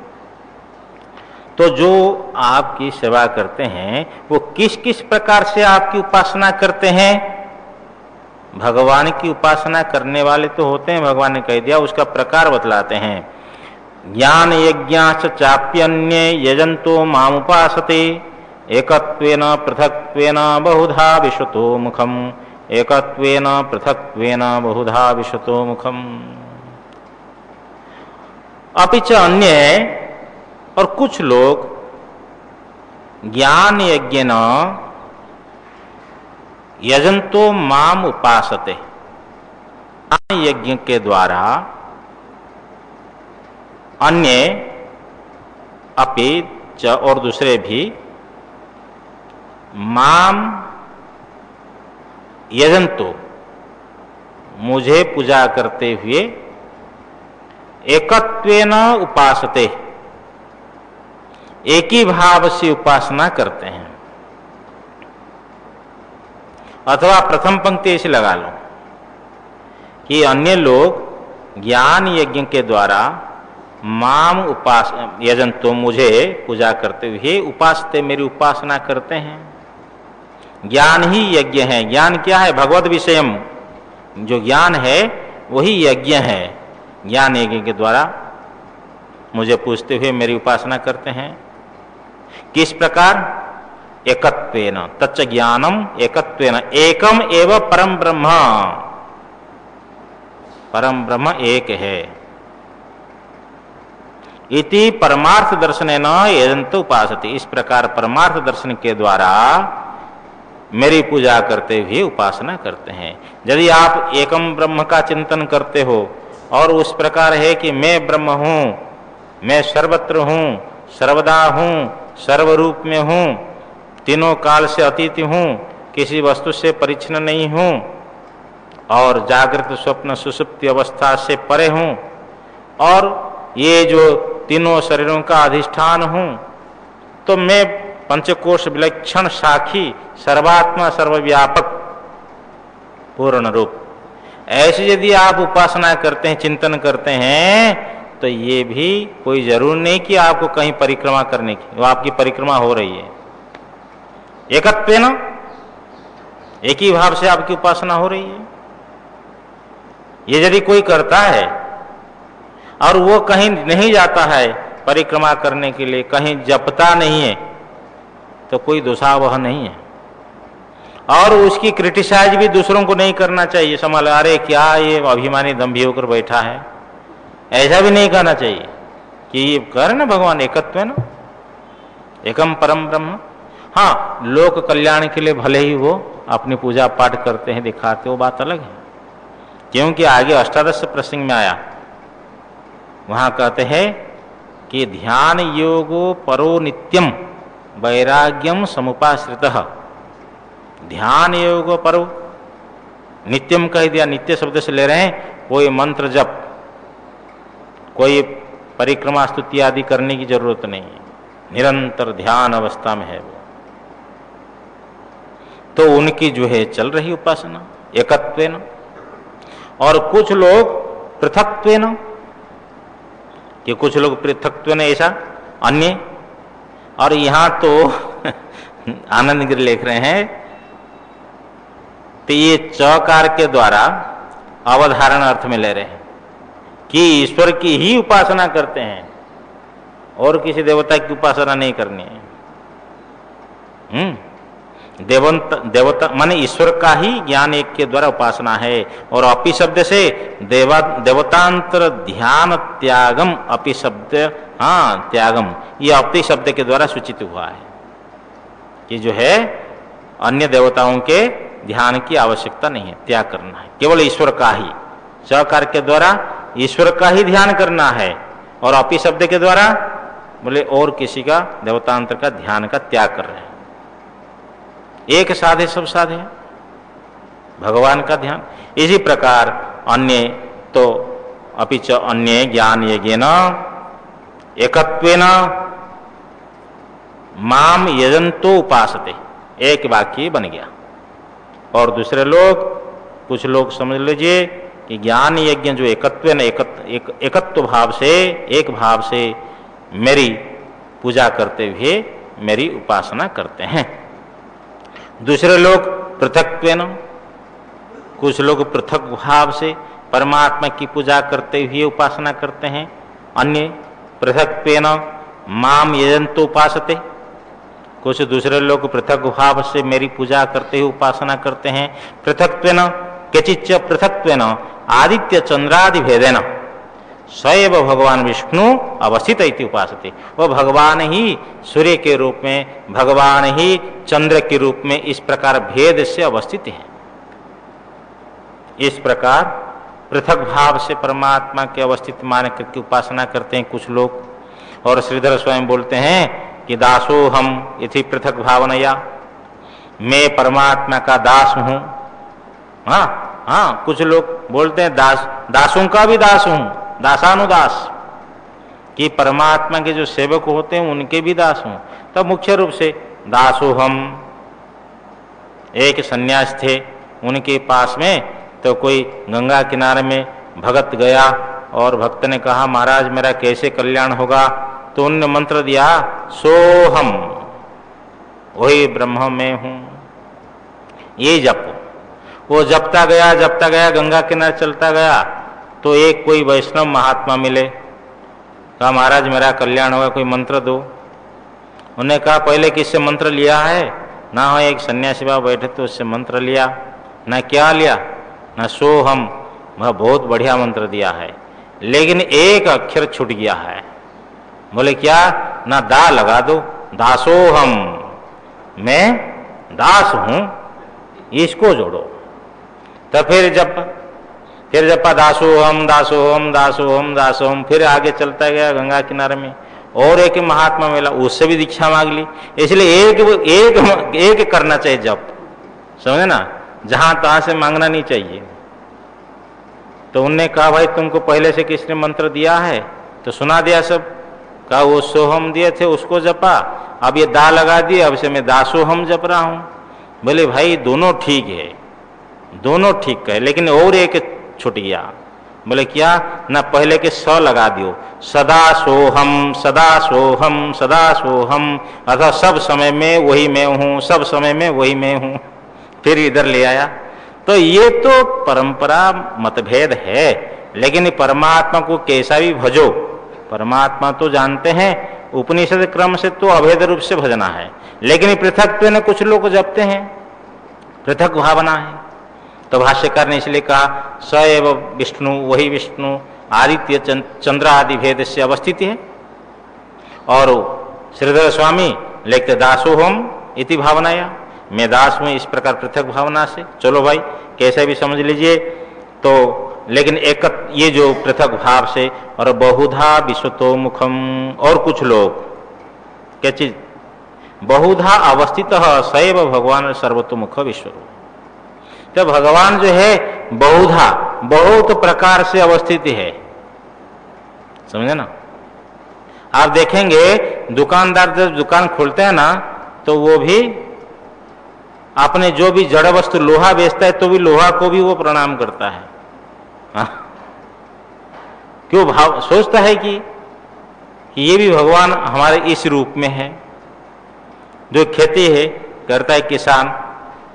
Speaker 1: तो जो आपकी सेवा करते हैं वो किस किस प्रकार से आपकी उपासना करते हैं। भगवान की उपासना करने वाले तो होते हैं, भगवान ने कह दिया, उसका प्रकार बतलाते हैं। ज्ञान यज्ञाश्च चाप्यन्ये यजन्तो मामुपासते, एकत्वेन पृथक्त्वेन बहुधा विशतो मुखम, एकत्वेन पृथक्त्वेन बहुधा विशतो मुखम। अपिच अन्य, और कुछ लोग ज्ञान यज्ञ न यजंतो माम उपासते, ज्ञान यज्ञ के द्वारा अन्य अपि च, और दूसरे भी माम यजंतो, मुझे पूजा करते हुए, एकत्वेन उपासते, एक ही भाव से उपासना करते हैं। अथवा प्रथम पंक्ति ऐसे लगा लो कि अन्य लोग ज्ञान यज्ञ के द्वारा माम उपास यजंतो, मुझे पूजा करते हुए, उपासते, मेरी उपासना करते हैं। ज्ञान ही यज्ञ है। ज्ञान क्या है? भगवद विषयम, जो ज्ञान है वही यज्ञ है। ज्ञान यज्ञ के द्वारा मुझे पूजते हुए मेरी उपासना करते हैं। किस प्रकार? एकत्वेन, तच्च ज्ञानम एकत्वेन, एकम एव परम ब्रह्म, परम ब्रह्म एक है। इति परमार्थ दर्शनेन यजन्तो उपासते, इस प्रकार परमार्थ दर्शन के द्वारा मेरी पूजा करते हुए उपासना करते हैं। यदि आप एकम ब्रह्म का चिंतन करते हो और उस प्रकार है कि मैं ब्रह्म हूं, मैं सर्वत्र हूं, सर्वदा हूं, सर्वरूप में हूं, तीनों काल से अतीत हूं, किसी वस्तु से परिच्छिन्न नहीं हूं, और जागृत स्वप्न सुषुप्ति अवस्था से परे हूं, और ये जो तीनों शरीरों का अधिष्ठान हूं, तो मैं पंचकोश विलक्षण साखी, सर्वात्मा, सर्वव्यापक, पूर्ण रूप। ऐसे यदि आप उपासना करते हैं, चिंतन करते हैं, तो ये भी कोई जरूर नहीं कि आपको कहीं परिक्रमा करने की, वो आपकी परिक्रमा हो रही है। एकत्वेन, एक ही भाव से आपकी उपासना हो रही है। ये यदि कोई करता है और वो कहीं नहीं जाता है परिक्रमा करने के लिए, कहीं जपता नहीं है, तो कोई दोषावह नहीं है। और उसकी क्रिटिसाइज भी दूसरों को नहीं करना चाहिए। समझ, अरे क्या ये अभिमानी दंभी होकर बैठा है, ऐसा भी नहीं कहना चाहिए कि ये कर ना भगवान एकत्व है ना, एकम परम ब्रह्म। हाँ, लोक कल्याण के लिए भले ही वो अपनी पूजा पाठ करते हैं, दिखाते, वो बात अलग है। क्योंकि आगे अष्टादश प्रसंग में आया, वहां कहते हैं कि ध्यान योगो परो नित्यम वैराग्यम समुपाश्रितः। ध्यान योगो परो, नित्यम कह दिया, नित्य शब्द से ले रहे हैं कोई मंत्र जप, कोई परिक्रमा स्तुति आदि करने की जरूरत नहीं है, निरंतर ध्यान अवस्था में है वो, तो उनकी जो है चल रही उपासना एकत्वेन। और कुछ लोग पृथक्त्वेन, कि कुछ लोग पृथक्त्वेन ऐसा अन्य। और यहां तो आनंद गिरी लिख रहे हैं तो ये चकार के द्वारा अवधारण अर्थ में ले रहे हैं कि ईश्वर की ही उपासना करते हैं और किसी देवता की उपासना नहीं करनी है। देवता माने ईश्वर का ही ज्ञान एक के द्वारा उपासना है। और अपि शब्द से देवतांतर ध्यान त्यागम, अपि शब्द, हाँ त्यागम, ये अपि शब्द के द्वारा सूचित हुआ है कि जो है अन्य देवताओं के ध्यान की आवश्यकता नहीं है, त्याग करना है, केवल ईश्वर का ही। चकार के द्वारा ईश्वर का ही ध्यान करना है और अपि शब्द के द्वारा बोले और किसी का देवतांतर का ध्यान का त्याग कर रहे हैं। एक साधे सब साधे, भगवान का ध्यान। इसी प्रकार अन्य तो अपिच अन्य ज्ञान यज्ञेन एकत्वेन माम यजंतो उपासते, एक वाक्य बन गया। और दूसरे लोग, कुछ लोग समझ लीजिए कि ज्ञान यज्ञ जो एकत्वेन, एकत्व भाव से, एक भाव से मेरी पूजा करते हुए मेरी उपासना करते हैं। दूसरे लोग पृथक्त्वेन, कुछ लोग पृथक भाव से परमात्मा की पूजा करते हुए उपासना करते हैं। अन्य पृथक्त्वेन माम यजंतो उपासते, कुछ दूसरे लोग पृथक भाव से मेरी पूजा करते हुए उपासना करते हैं। पृथक्त्वेन केचिच्च पृथक्त्वेन आदित्य चंद्रादि भेदेन सैव भगवान विष्णु अवस्थित इति उपासते। वह भगवान ही सूर्य के रूप में, भगवान ही चंद्र के रूप में इस प्रकार भेद से अवस्थित है। इस प्रकार पृथक भाव से परमात्मा के अवस्थित मान करके उपासना करते हैं कुछ लोग। और श्रीधर स्वयं बोलते हैं कि दासो हम इति पृथक भावनया, मैं परमात्मा का दास हूं। हाँ, कुछ लोग बोलते हैं दासों का भी दास हूं, दासानुदास, कि परमात्मा के जो सेवक होते हैं उनके भी दास हूं। तब मुख्य रूप से दासो हम। एक सन्यास थे, उनके पास में तो कोई गंगा किनारे में भगत गया और भक्त ने कहा महाराज मेरा कैसे कल्याण होगा, तो उनने मंत्र दिया सोहम, वही ब्रह्म में हूं, ये जपो। वो जपता गया गंगा किनारे चलता गया तो एक कोई वैष्णव महात्मा मिले, कहा महाराज मेरा कल्याण होगा, कोई मंत्र दो। उन्होंने कहा पहले किससे मंत्र लिया है? ना हो एक सन्यासी बाबा बैठे तो उससे मंत्र लिया। ना क्या लिया? ना सोहम, वह बहुत बढ़िया मंत्र दिया है, लेकिन एक अक्षर छूट गया है। बोले क्या? ना दा लगा दो, दासोहम, मैं दास हूं, इसको जोड़ो। तो फिर जपा दासोहम दासोहम दासोहम दासोहम। फिर आगे चलता गया गंगा किनारे में और एक महात्मा मिला, उससे भी दीक्षा मांग ली। इसलिए एक करना चाहिए जप, समझे ना, जहां तहां से मांगना नहीं चाहिए। तो उनने कहा भाई तुमको पहले से किसने मंत्र दिया है? तो सुना दिया सब। कहा वो सोहम दिए थे उसको जपा, अब ये दा लगा दिए, अब से मैं दासोहम जप रहा हूं। बोले भाई दोनों ठीक है, दोनों ठीक है, लेकिन और एक छूट गया। बोले क्या? ना पहले के स लगा दियो, सदा सोहम सदा सोहम सदा सोहम, अथवा सब समय में वही मैं हूं, सब समय में वही मैं हूं। फिर इधर ले आया। तो ये तो परंपरा मतभेद है, लेकिन परमात्मा को कैसा भी भजो, परमात्मा तो जानते हैं, उपनिषद क्रम से तो अभेद रूप से भजना है, लेकिन पृथकत्व ने कुछ लोग जपते हैं, पृथक भावना है। तो भाष्यकार ने इसलिए कहा सएव विष्णु, वही विष्णु आदित्य चंद्र आदि भेद से अवस्थित है। और श्रीधर स्वामी लिखते दासोहम इति भावनाया, मैं दास हूं, इस प्रकार पृथक भावना से। चलो भाई कैसे भी समझ लीजिए। तो लेकिन एक ये जो पृथक भाव से, और बहुधा विश्वतो मुखम, और कुछ लोग क्या चीज, बहुधा अवस्थित सैव भगवान सर्वतोमुख विश्वरूप। तो भगवान जो है बहुधा, बहुत प्रकार से अवस्थित है, समझे ना। आप देखेंगे दुकानदार जब दुकान खोलते हैं ना, तो वो भी अपने जो भी जड़ वस्तु लोहा बेचता है तो भी लोहा को भी वो प्रणाम करता है। हाँ? क्यों भाव सोचता है कि ये भी भगवान हमारे इस रूप में है। जो खेती है करता है किसान,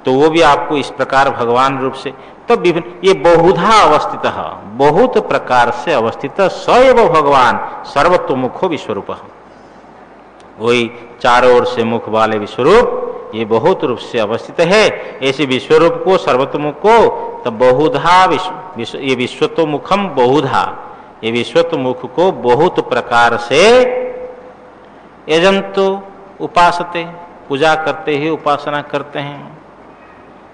Speaker 1: तो वो भी आपको इस प्रकार भगवान रूप से, तो विभिन्न, ये बहुधा अवस्थित, बहुत प्रकार से अवस्थित सैव भगवान सर्वतोमुखो विश्वरूप। वही चारों ओर से मुख वाले विश्वरूप ये बहुत रूप से अवस्थित है। ऐसे विश्वरूप को, सर्वतोमुख को, तो बहुधा ये विश्वतोमुखम बहुधा, ये विश्वतोमुख को बहुत प्रकार से यजंतो उपासते, पूजा करते ही उपासना करते हैं।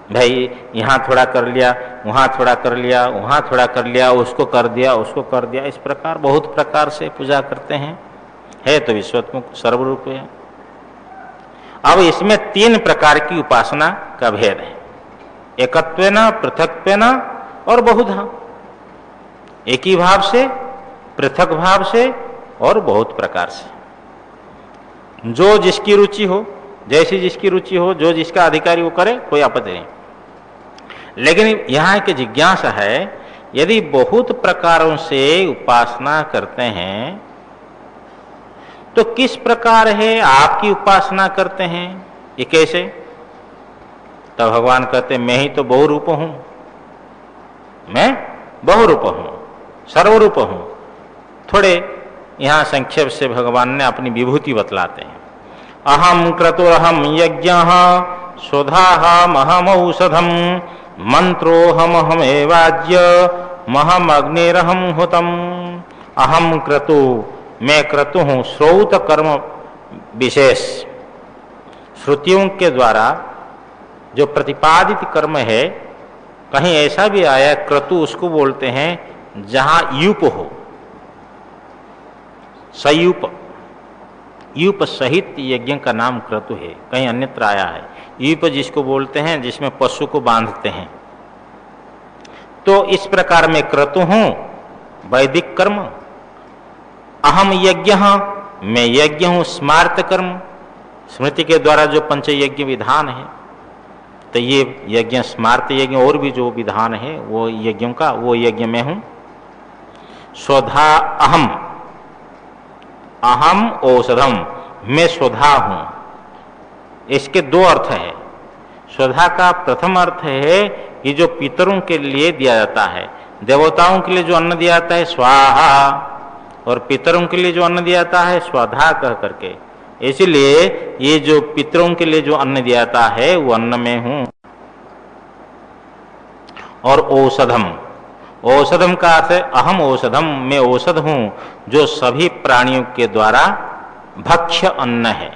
Speaker 1: भाई यहाँ थोड़ा कर लिया, वहाँ थोड़ा कर लिया, वहाँ थोड़ा कर लिया, उसको कर दिया, उसको कर दिया, इस प्रकार बहुत प्रकार से पूजा करते हैं। है तो विश्वतोमुख सर्वरूप है। अब इसमें 3 प्रकार की उपासना का भेद है, एकत्वेन, पृथक्त्वेन और बहुधा। एक ही भाव से, पृथक भाव से और बहुत प्रकार से। जो जिसकी रुचि हो, जैसी जिसकी रुचि हो, जो जिसका अधिकारी वो करे, कोई आपत्ति नहीं। लेकिन यहाँ की जिज्ञासा है, यदि बहुत प्रकारों से उपासना करते हैं तो किस प्रकार है आपकी उपासना करते हैं, ये कैसे? तब भगवान कहते मैं ही तो बहुरूप हूं, मैं बहुरूप हूं, सर्वरूप हूं। थोड़े यहां संक्षेप से भगवान ने अपनी विभूति बतलाते हैं। अहम क्रतुरहम यज्ञ स्वधाहम औषधम मंत्रोहमहमेवाज्य महम अग्निरहम हुतम। अहम क्रतु, मैं क्रतु हूं, श्रौत कर्म विशेष, श्रुतियों के द्वारा जो प्रतिपादित कर्म है, कहीं ऐसा भी आया क्रतु उसको बोलते हैं जहां यूप हो, सयूप, यूप सहित यज्ञ का नाम क्रतु है। कहीं अन्यत्र आया है यूप जिसको बोलते हैं जिसमें पशु को बांधते हैं। तो इस प्रकार मैं क्रतु हूं वैदिक कर्म। अहम यज्ञ, मैं यज्ञ हूं स्मार्त कर्म, स्मृति के द्वारा जो पंच यज्ञ विधान है, तो ये यज्ञ स्मार्त यज्ञ और भी जो विधान है वो यज्ञों का, वो यज्ञ में हूं। स्वधा अहम, अहम औषधम, मैं स्वधा हूं। इसके 2 अर्थ है। स्वधा का प्रथम अर्थ है कि जो पितरों के लिए दिया जाता है, देवताओं के लिए जो अन्न दिया जाता है स्वाहा, और पितरों के लिए जो अन्न दिया जाता है स्वधा कह करके। इसलिए ये जो पितरों के लिए जो अन्न दिया जाता है वो अन्न में हूं। और औषधम, औषधम का अर्थ है अहम औषधम, मैं औषध हूं जो सभी प्राणियों के द्वारा भक्ष्य अन्न है,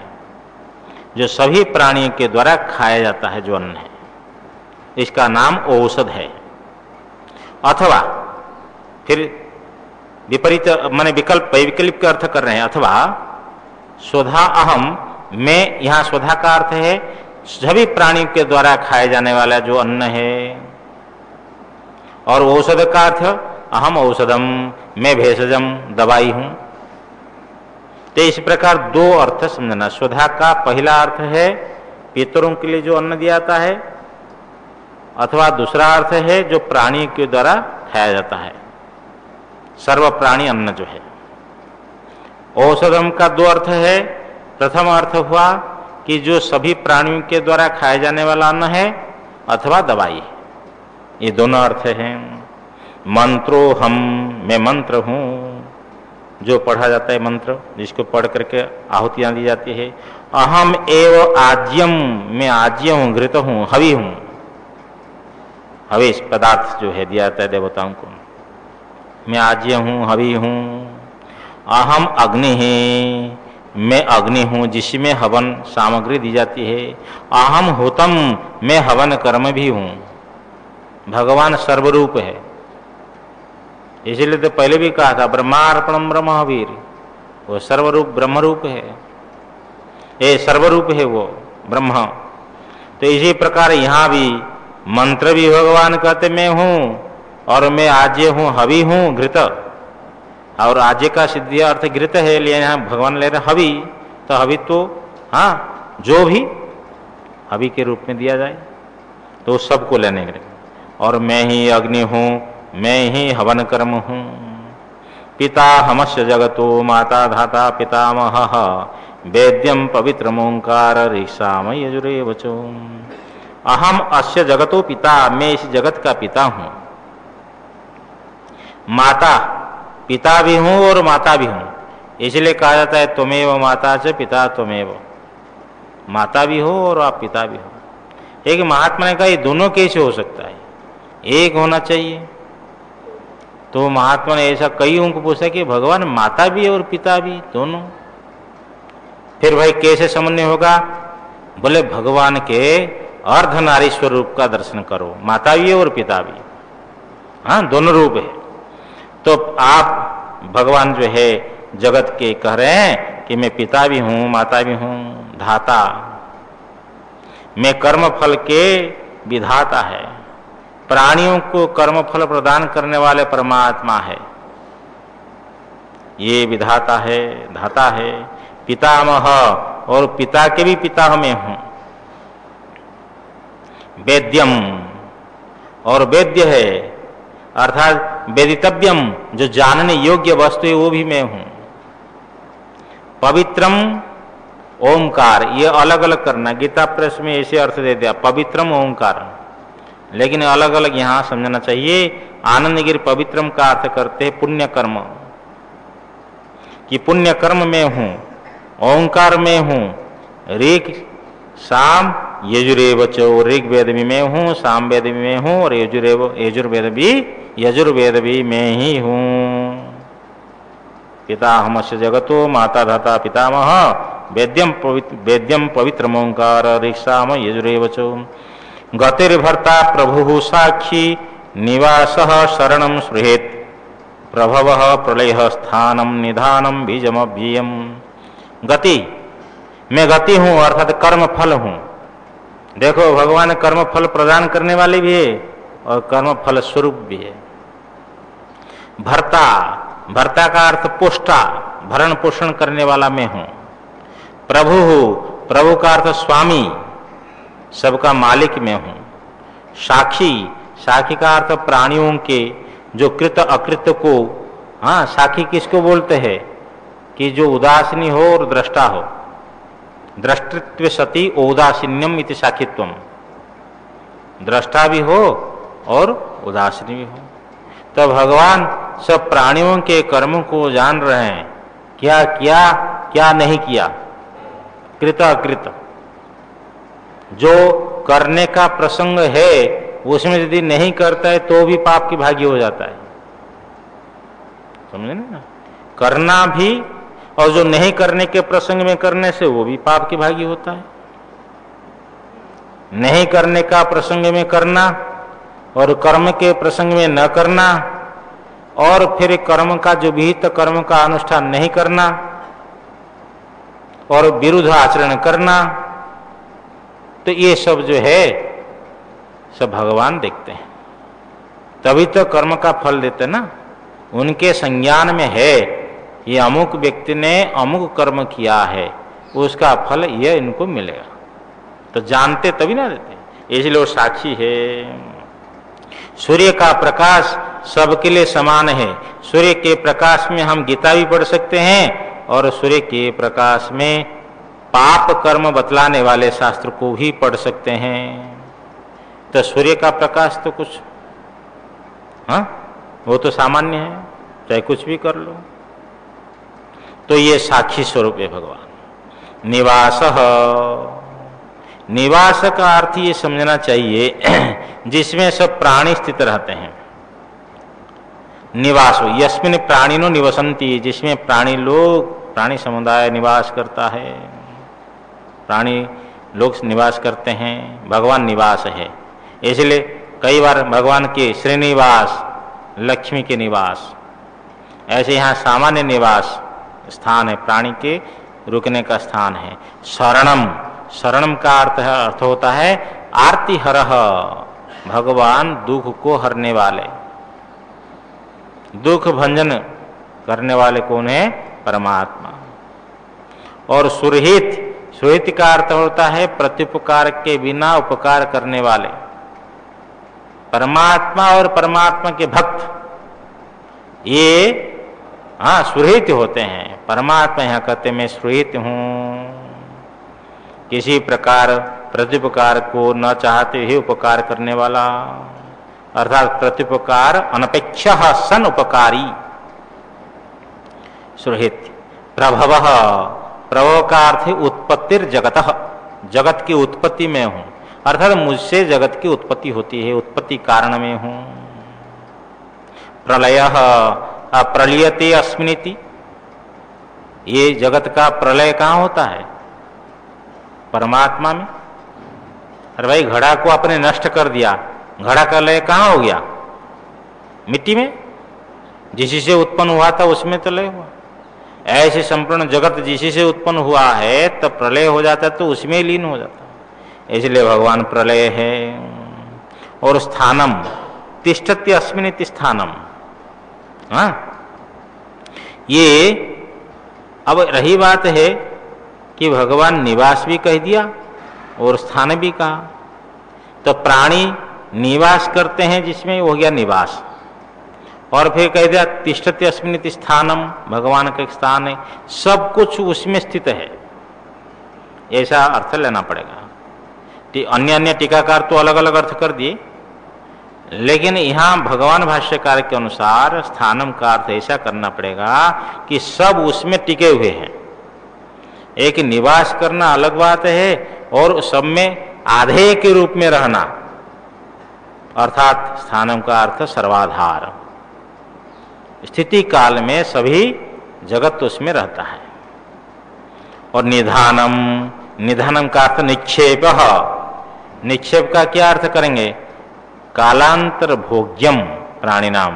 Speaker 1: जो सभी प्राणियों के द्वारा खाया जाता है जो अन्न है, इसका नाम औषध है। अथवा फिर विपरीत माने विकल्प, वैकल्पिक का अर्थ कर रहे हैं। अथवा स्वधा अहम, मैं, यहाँ स्वधा का अर्थ है सभी प्राणियों के द्वारा खाए जाने वाला जो अन्न है। और औषध का अर्थ अहम औषधम, मैं भेषजम, दवाई हूं। तो इस प्रकार 2 अर्थ समझना। स्वधा का पहला अर्थ है पितरों के लिए जो अन्न दिया जाता है, अथवा दूसरा अर्थ है जो प्राणियों के द्वारा खाया जाता है, सर्व प्राणी अन्न जो है। औषधम का 2 अर्थ है। प्रथम अर्थ हुआ कि जो सभी प्राणियों के द्वारा खाए जाने वाला अन्न है, अथवा दवाई है, ये दोनों अर्थ हैं। मंत्रो हम, मैं मंत्र हूं, जो पढ़ा जाता है मंत्र, जिसको पढ़ करके आहुतियां दी जाती है। अहम एव आज्यम, मैं आज्य हूं, घृत हूं, हवि हूं, हविष पदार्थ जो है दिया जाता है देवताओं को, मैं आज्य हूं, हवि हूं। अहम अग्नि है, मैं अग्नि हूं जिसमें हवन सामग्री दी जाती है। अहम हुतम, मैं हवन कर्म भी हूं। भगवान सर्वरूप है, इसीलिए तो पहले भी कहा था ब्रह्मार्पणम ब्रह्म हवीर, वो सर्वरूप ब्रह्मरूप है, ये सर्वरूप है वो ब्रह्म। तो इसी प्रकार यहाँ भी मंत्र भी भगवान कहते मैं हूँ, और मैं आज्य हूँ, हवि हूँ, घृत, और आज्य का सिद्धि अर्थ घृत है, लिए यहाँ भगवान ले रहे हवि, तो हवि तो हाँ जो भी हवि के रूप में दिया जाए तो सबको लेने के लिए। और मैं ही अग्नि हूँ, मैं ही हवन कर्म हूँ, पिता हमस्य जगतो माता धाता पितामहः वेद्यम पवित्रम ओंकार ऋषाम यजुरेव चो। अहम अस्य जगतो पिता, मैं इस जगत का पिता हूँ, माता पिता भी हूँ और माता भी हूँ, इसलिए कहा जाता है त्वमेव माता च पिता त्वमेव, माता भी हो और आप पिता भी हो। एक महात्मा ने कहा ये दोनों कैसे हो सकता है, एक होना चाहिए। तो महात्मा ने ऐसा कई उनको पूछा कि भगवान माता भी है और पिता भी दोनों, फिर भाई कैसे समन्वय होगा? बोले भगवान के अर्धनारी स्वरूप का दर्शन करो, माता भी है और पिता भी, हाँ दोनों रूप है। तो आप भगवान जो है जगत के कह रहे हैं कि मैं पिता भी हूँ माता भी हूँ, धाता, मैं कर्म फल के विधाता है, प्राणियों को कर्म फल प्रदान करने वाले परमात्मा है, ये विधाता है धाता है। पितामह, और पिता के भी पिता मैं हूं। वेद्यम, और वेद्य है अर्थात वेदितव्यम, जो जानने योग्य वस्तु है वो भी मैं हूं। पवित्रम ओंकार, ये अलग अलग करना, गीता प्रेस में ऐसे अर्थ दे दिया पवित्रम ओंकार, लेकिन अलग अलग यहां समझना चाहिए। आनंद गिरी पवित्रम का अर्थ करते हैं पुण्य कर्म, कि पुण्य कर्म में हूं, ओंकार में हूं, ऋग साम यजुरेव चो, ऋग वेद भी मैं हूं, साम वेद भी मैं हूं, और यजुर्वेद भी मैं ही हूं। पिता हमस्य जगतो माता धाता पितामह वेद्यम पवित्रम ओंकार ऋक्साम यजुरेव चो। गतिर्भर्ता प्रभु साक्षी निवासः शरणं स्पृहेत्, प्रभवः प्रलयः स्थानं निधानं बीजमव्ययम्। गति, मैं गति हूं अर्थात कर्म फल हूं। देखो भगवान कर्म फल प्रदान करने वाले भी है और कर्म फल स्वरूप भी है। भर्ता, भर्ता का अर्थ पोष्टा, भरण पोषण करने वाला मैं हूं। प्रभु, प्रभु का अर्थ स्वामी, सबका मालिक मैं हूं। साक्षी, साक्षी का अर्थ प्राणियों के जो कृत अकृत को, हाँ साक्षी किसको बोलते हैं कि जो उदासीनी हो और दृष्टा हो। दृष्टित्व सती औदासीन्यम इति साक्षित्वम, दृष्टा भी हो और उदासीन भी हो। तो भगवान सब प्राणियों के कर्मों को जान रहे हैं, क्या किया क्या नहीं किया, कृत अकृत। जो करने का प्रसंग है उसमें यदि नहीं करता है तो भी पाप की भागी हो जाता है, समझे ना। करना भी और जो नहीं करने के प्रसंग में करने से वो भी पाप की भागी होता है। नहीं करने का प्रसंग में करना और कर्म के प्रसंग में न करना, और फिर कर्म का जो विहित कर्म का अनुष्ठान नहीं करना और विरुद्ध आचरण करना, तो ये सब जो है सब भगवान देखते हैं, तभी तो कर्म का फल देते ना। उनके संज्ञान में है ये अमुक व्यक्ति ने अमुक कर्म किया है, उसका फल यह इनको मिलेगा, तो जानते तभी ना देते, इसलिए वो साक्षी है। सूर्य का प्रकाश सबके लिए समान है। सूर्य के प्रकाश में हम गीता भी पढ़ सकते हैं और सूर्य के प्रकाश में पाप कर्म बतलाने वाले शास्त्र को भी पढ़ सकते हैं। तो सूर्य का प्रकाश तो कुछ, हाँ वो तो सामान्य है, चाहे कुछ भी कर लो। तो ये साक्षी स्वरूप है भगवान। निवास, निवास का अर्थ ये समझना चाहिए जिसमें सब प्राणी स्थित रहते हैं। निवास यस्मिन प्राणिनो निवसंती, जिसमें प्राणी लोग, प्राणी समुदाय निवास करता है, प्राणी लोग निवास करते हैं, भगवान निवास है। इसलिए कई बार भगवान के श्रीनिवास लक्ष्मी के निवास। ऐसे यहाँ सामान्य निवास स्थान है, प्राणी के रुकने का स्थान है। शरणम, शरणम का अर्थ होता है आरती हरह, भगवान दुख को हरने वाले, दुख भंजन करने वाले कौन है? परमात्मा। और सुरहित, सुरहित का अर्थ होता है प्रत्युपकार के बिना उपकार करने वाले। परमात्मा और परमात्मा के भक्त ये सुरहित होते हैं। परमात्मा यहाँ कहते मैं सुरहित हूँ, किसी प्रकार प्रत्युपकार को न चाहते ही उपकार करने वाला, अर्थात प्रत्युपकार अनपेक्षः सन उपकारी। सुरहित। प्रभवः, प्रभव का अर्थ उत्पत्तिर जगतः, जगत की उत्पत्ति में हूँ, अर्थात मुझसे जगत की उत्पत्ति होती है, उत्पत्ति कारण में हूँ। प्रलयः, प्रलयते अस्मिनिति, ये जगत का प्रलय कहाँ होता है? परमात्मा में। अरे भाई घड़ा को आपने नष्ट कर दिया, घड़ा का लय कहाँ हो गया? मिट्टी में। जिसी से उत्पन्न हुआ था उसमें तो लय हुआ। ऐसे संपूर्ण जगत जिसी से उत्पन्न हुआ है तब प्रलय हो जाता है तो उसमें लीन हो जाता है, इसलिए भगवान प्रलय है। और स्थानम, तिष्ठति अस्मिनिति स्थानम। ये अब रही बात है कि भगवान निवास भी कह दिया और स्थान भी कहा, तो प्राणी निवास करते हैं जिसमें हो गया निवास, और फिर कह दिया तिष्ठति अस्मिनिति स्थानम, भगवान का एक स्थान है, सब कुछ उसमें स्थित है, ऐसा अर्थ लेना पड़ेगा। अन्य अन्य टीकाकार तो अलग अलग अर्थ कर दिए, लेकिन यहाँ भगवान भाष्यकार के अनुसार स्थानम का अर्थ ऐसा करना पड़ेगा कि सब उसमें टिके हुए हैं। एक निवास करना अलग बात है और सब में आधे के रूप में रहना, अर्थात स्थानम का अर्थ सर्वाधार, स्थिति काल में सभी जगत उसमें रहता है। और निधानम, निधानम का अर्थ निक्षेप, निक्षेप का क्या अर्थ करेंगे? कालांतर भोग्यम प्राणिनाम,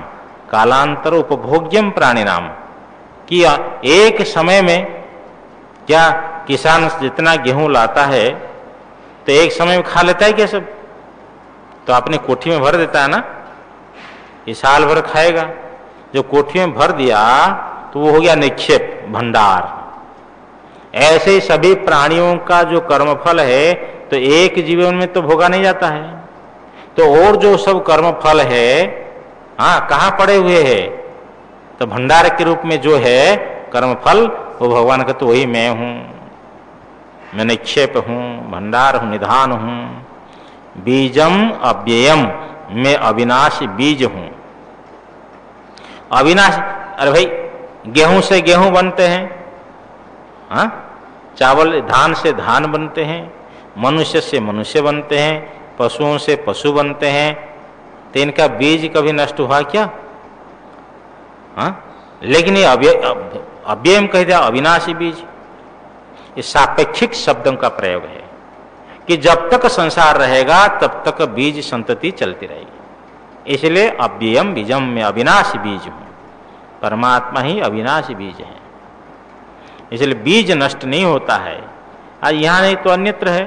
Speaker 1: कालांतर उपभोग्यम प्राणिनाम, कि एक समय में क्या किसान जितना गेहूं लाता है तो एक समय में खा लेता है क्या सब? तो अपनी कोठी में भर देता है ना, ये साल भर खाएगा। जो कोठी में भर दिया तो वो हो गया निक्षेप, भंडार। ऐसे ही सभी प्राणियों का जो कर्मफल है तो एक जीवन में तो भोगा नहीं जाता है, तो और जो सब कर्मफल है कहाँ पड़े हुए हैं? तो भंडार के रूप में जो है कर्मफल वो भगवान का, तो वही मैं हूँ, मैं निक्षेप हूँ, भंडार हूँ, निधान हूँ। बीजम अव्ययम, मैं अविनाशी बीज हूँ। अविनाशी, अरे भाई गेहूं से गेहूं बनते हैं, चावल धान से धान बनते हैं, मनुष्य से मनुष्य बनते हैं, पशुओं से पशु बनते हैं, तो इनका बीज कभी नष्ट हुआ क्या? लेकिन ये अव्ययम कह दिया, अविनाशी बीज। ये सापेक्षिक शब्दों का प्रयोग है कि जब तक संसार रहेगा तब तक बीज संतति चलती रहेगी, इसलिए अव्ययम बीजम, में अविनाशी बीज हूं। परमात्मा ही अविनाशी बीज है, इसलिए बीज नष्ट नहीं होता है। आज यहाँ नहीं तो अन्यत्र है,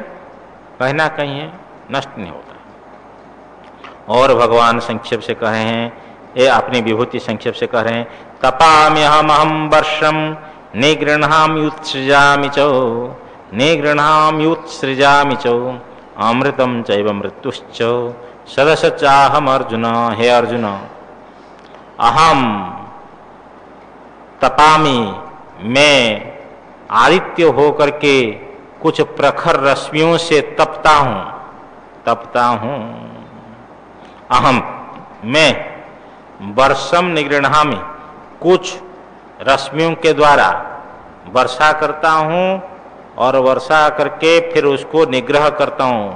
Speaker 1: कहीं ना कहीं है, नष्ट नहीं होता। और भगवान संक्षेप से कहे हैं, ये अपनी विभूति संक्षेप से कह रहे हैं, तपाम्यहमहं वर्षम निगृह्णाम्युत्सृजामि चो, निगृह्णाम्युत्सृजामि चो, अमृतम चैव मृत्युश्च सदस चाहम अर्जुन। हे अर्जुन, अहम तपामी, मैं आदित्य होकर के कुछ प्रखर रश्मियों से तपता हूं। अहम, मैं वर्षम निगृह्णामि, कुछ रश्मियों के द्वारा वर्षा करता हूं और वर्षा करके फिर उसको निग्रह करता हूं।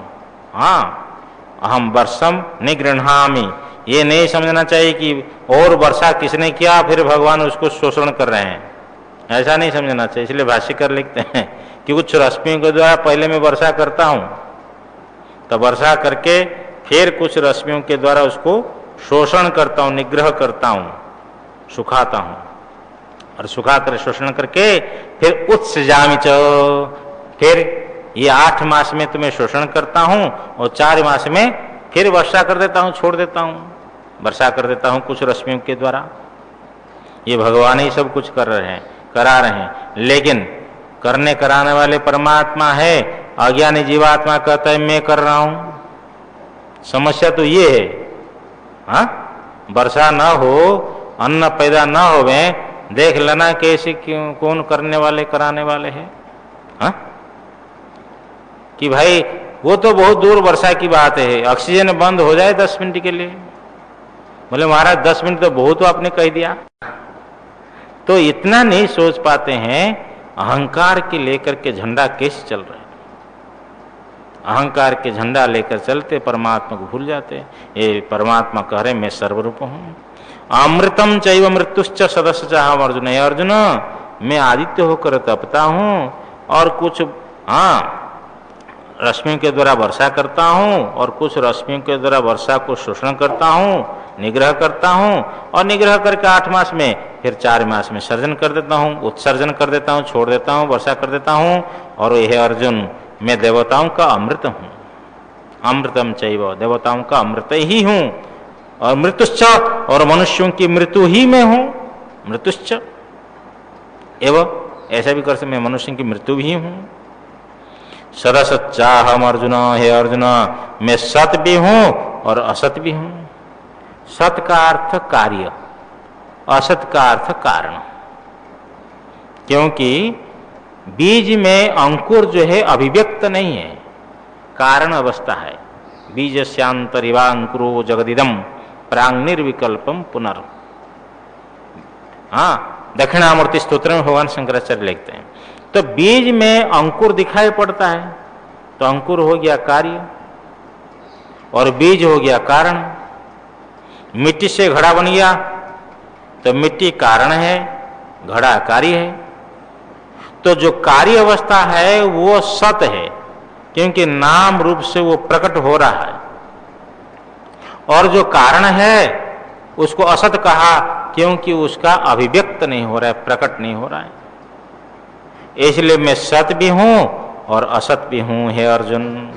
Speaker 1: अहम वर्षम निगृह्णामि, ये नहीं समझना चाहिए कि और वर्षा किसने किया फिर भगवान उसको शोषण कर रहे हैं, ऐसा नहीं समझना चाहिए। इसलिए भाष्यकार लिखते हैं कि कुछ रश्मियों के द्वारा पहले मैं वर्षा करता हूं, तो वर्षा करके फिर कुछ रश्मियों के द्वारा उसको शोषण करता हूं, निग्रह करता हूं, सुखाता हूं, और सुखा कर शोषण करके फिर उत्सजामि च, फिर ये 8 मास में तुम्हें शोषण करता हूं और 4 मास में फिर वर्षा कर देता हूं, छोड़ देता हूं, वर्षा कर देता हूं कुछ रश्मियों के द्वारा। ये भगवान ही सब कुछ करा रहे हैं, लेकिन करने कराने वाले परमात्मा है, अज्ञानी जीवात्मा कहता है मैं कर रहा हूं। समस्या तो ये है, हाँ, वर्षा न हो, अन्न पैदा न होवे, देख लेना कैसे क्यों, कौन करने वाले कराने वाले हैं, हाँ? कि भाई वो तो बहुत दूर वर्षा की बात है, ऑक्सीजन बंद हो जाए 10 मिनट के लिए, बोले महाराज 10 मिनट तो बहुत आपने कह दिया। तो इतना नहीं सोच पाते हैं अहंकार के लेकर के झंडा कैसे चल रहा है। अहंकार के झंडा लेकर चलते परमात्मा को भूल जाते। ये परमात्मा कह रहे मैं सर्वरूप हूं। अमृतम चैव मृत्युश्च सदस्य चाहम अर्जुन, हे अर्जुन मैं आदित्य होकर तपता हूं और कुछ रश्मियों के द्वारा वर्षा करता हूं और कुछ रश्मियों के द्वारा वर्षा को शोषण करता हूं, निग्रह करता हूं, और निग्रह करके 8 मास में फिर 4 मास में सर्जन कर देता हूं, उत्सर्जन कर देता हूं, छोड़ देता हूं, वर्षा कर देता हूं। और यह अर्जुन मैं देवताओं का अमृत हूं, अमृतम चैव, देवताओं का अमृत ही हूं, और मृत्युश्च, और मनुष्यों की मृत्यु ही मैं हूं, मृत्युश्च एवं, ऐसा भी कर सकते मैं मनुष्यों की मृत्यु भी हूं। सदसच्चाहम अर्जुन, हे अर्जुन मैं सत भी हूं और असत भी हूं। सत का अर्थ कार्य, असत का अर्थ कारण, क्योंकि बीज में अंकुर जो है अभिव्यक्त नहीं है, कारण अवस्था है। बीज श्यांतरिवांकुरो जगदिदम प्रांग निर्विकल्पम पुनर्, दक्षिणामूर्ति स्तोत्र में भगवान शंकराचार्य लिखते हैं। तो बीज में अंकुर दिखाई पड़ता है, तो अंकुर हो गया कार्य और बीज हो गया कारण। मिट्टी से घड़ा बन गया तो मिट्टी कारण है, घड़ा कार्य है। तो जो कार्य अवस्था है वो सत है, क्योंकि नाम रूप से वो प्रकट हो रहा है, और जो कारण है उसको असत कहा, क्योंकि उसका अभिव्यक्त नहीं हो रहा है, प्रकट नहीं हो रहा है। इसलिए मैं सत भी हूं और असत भी हूं, हे अर्जुन।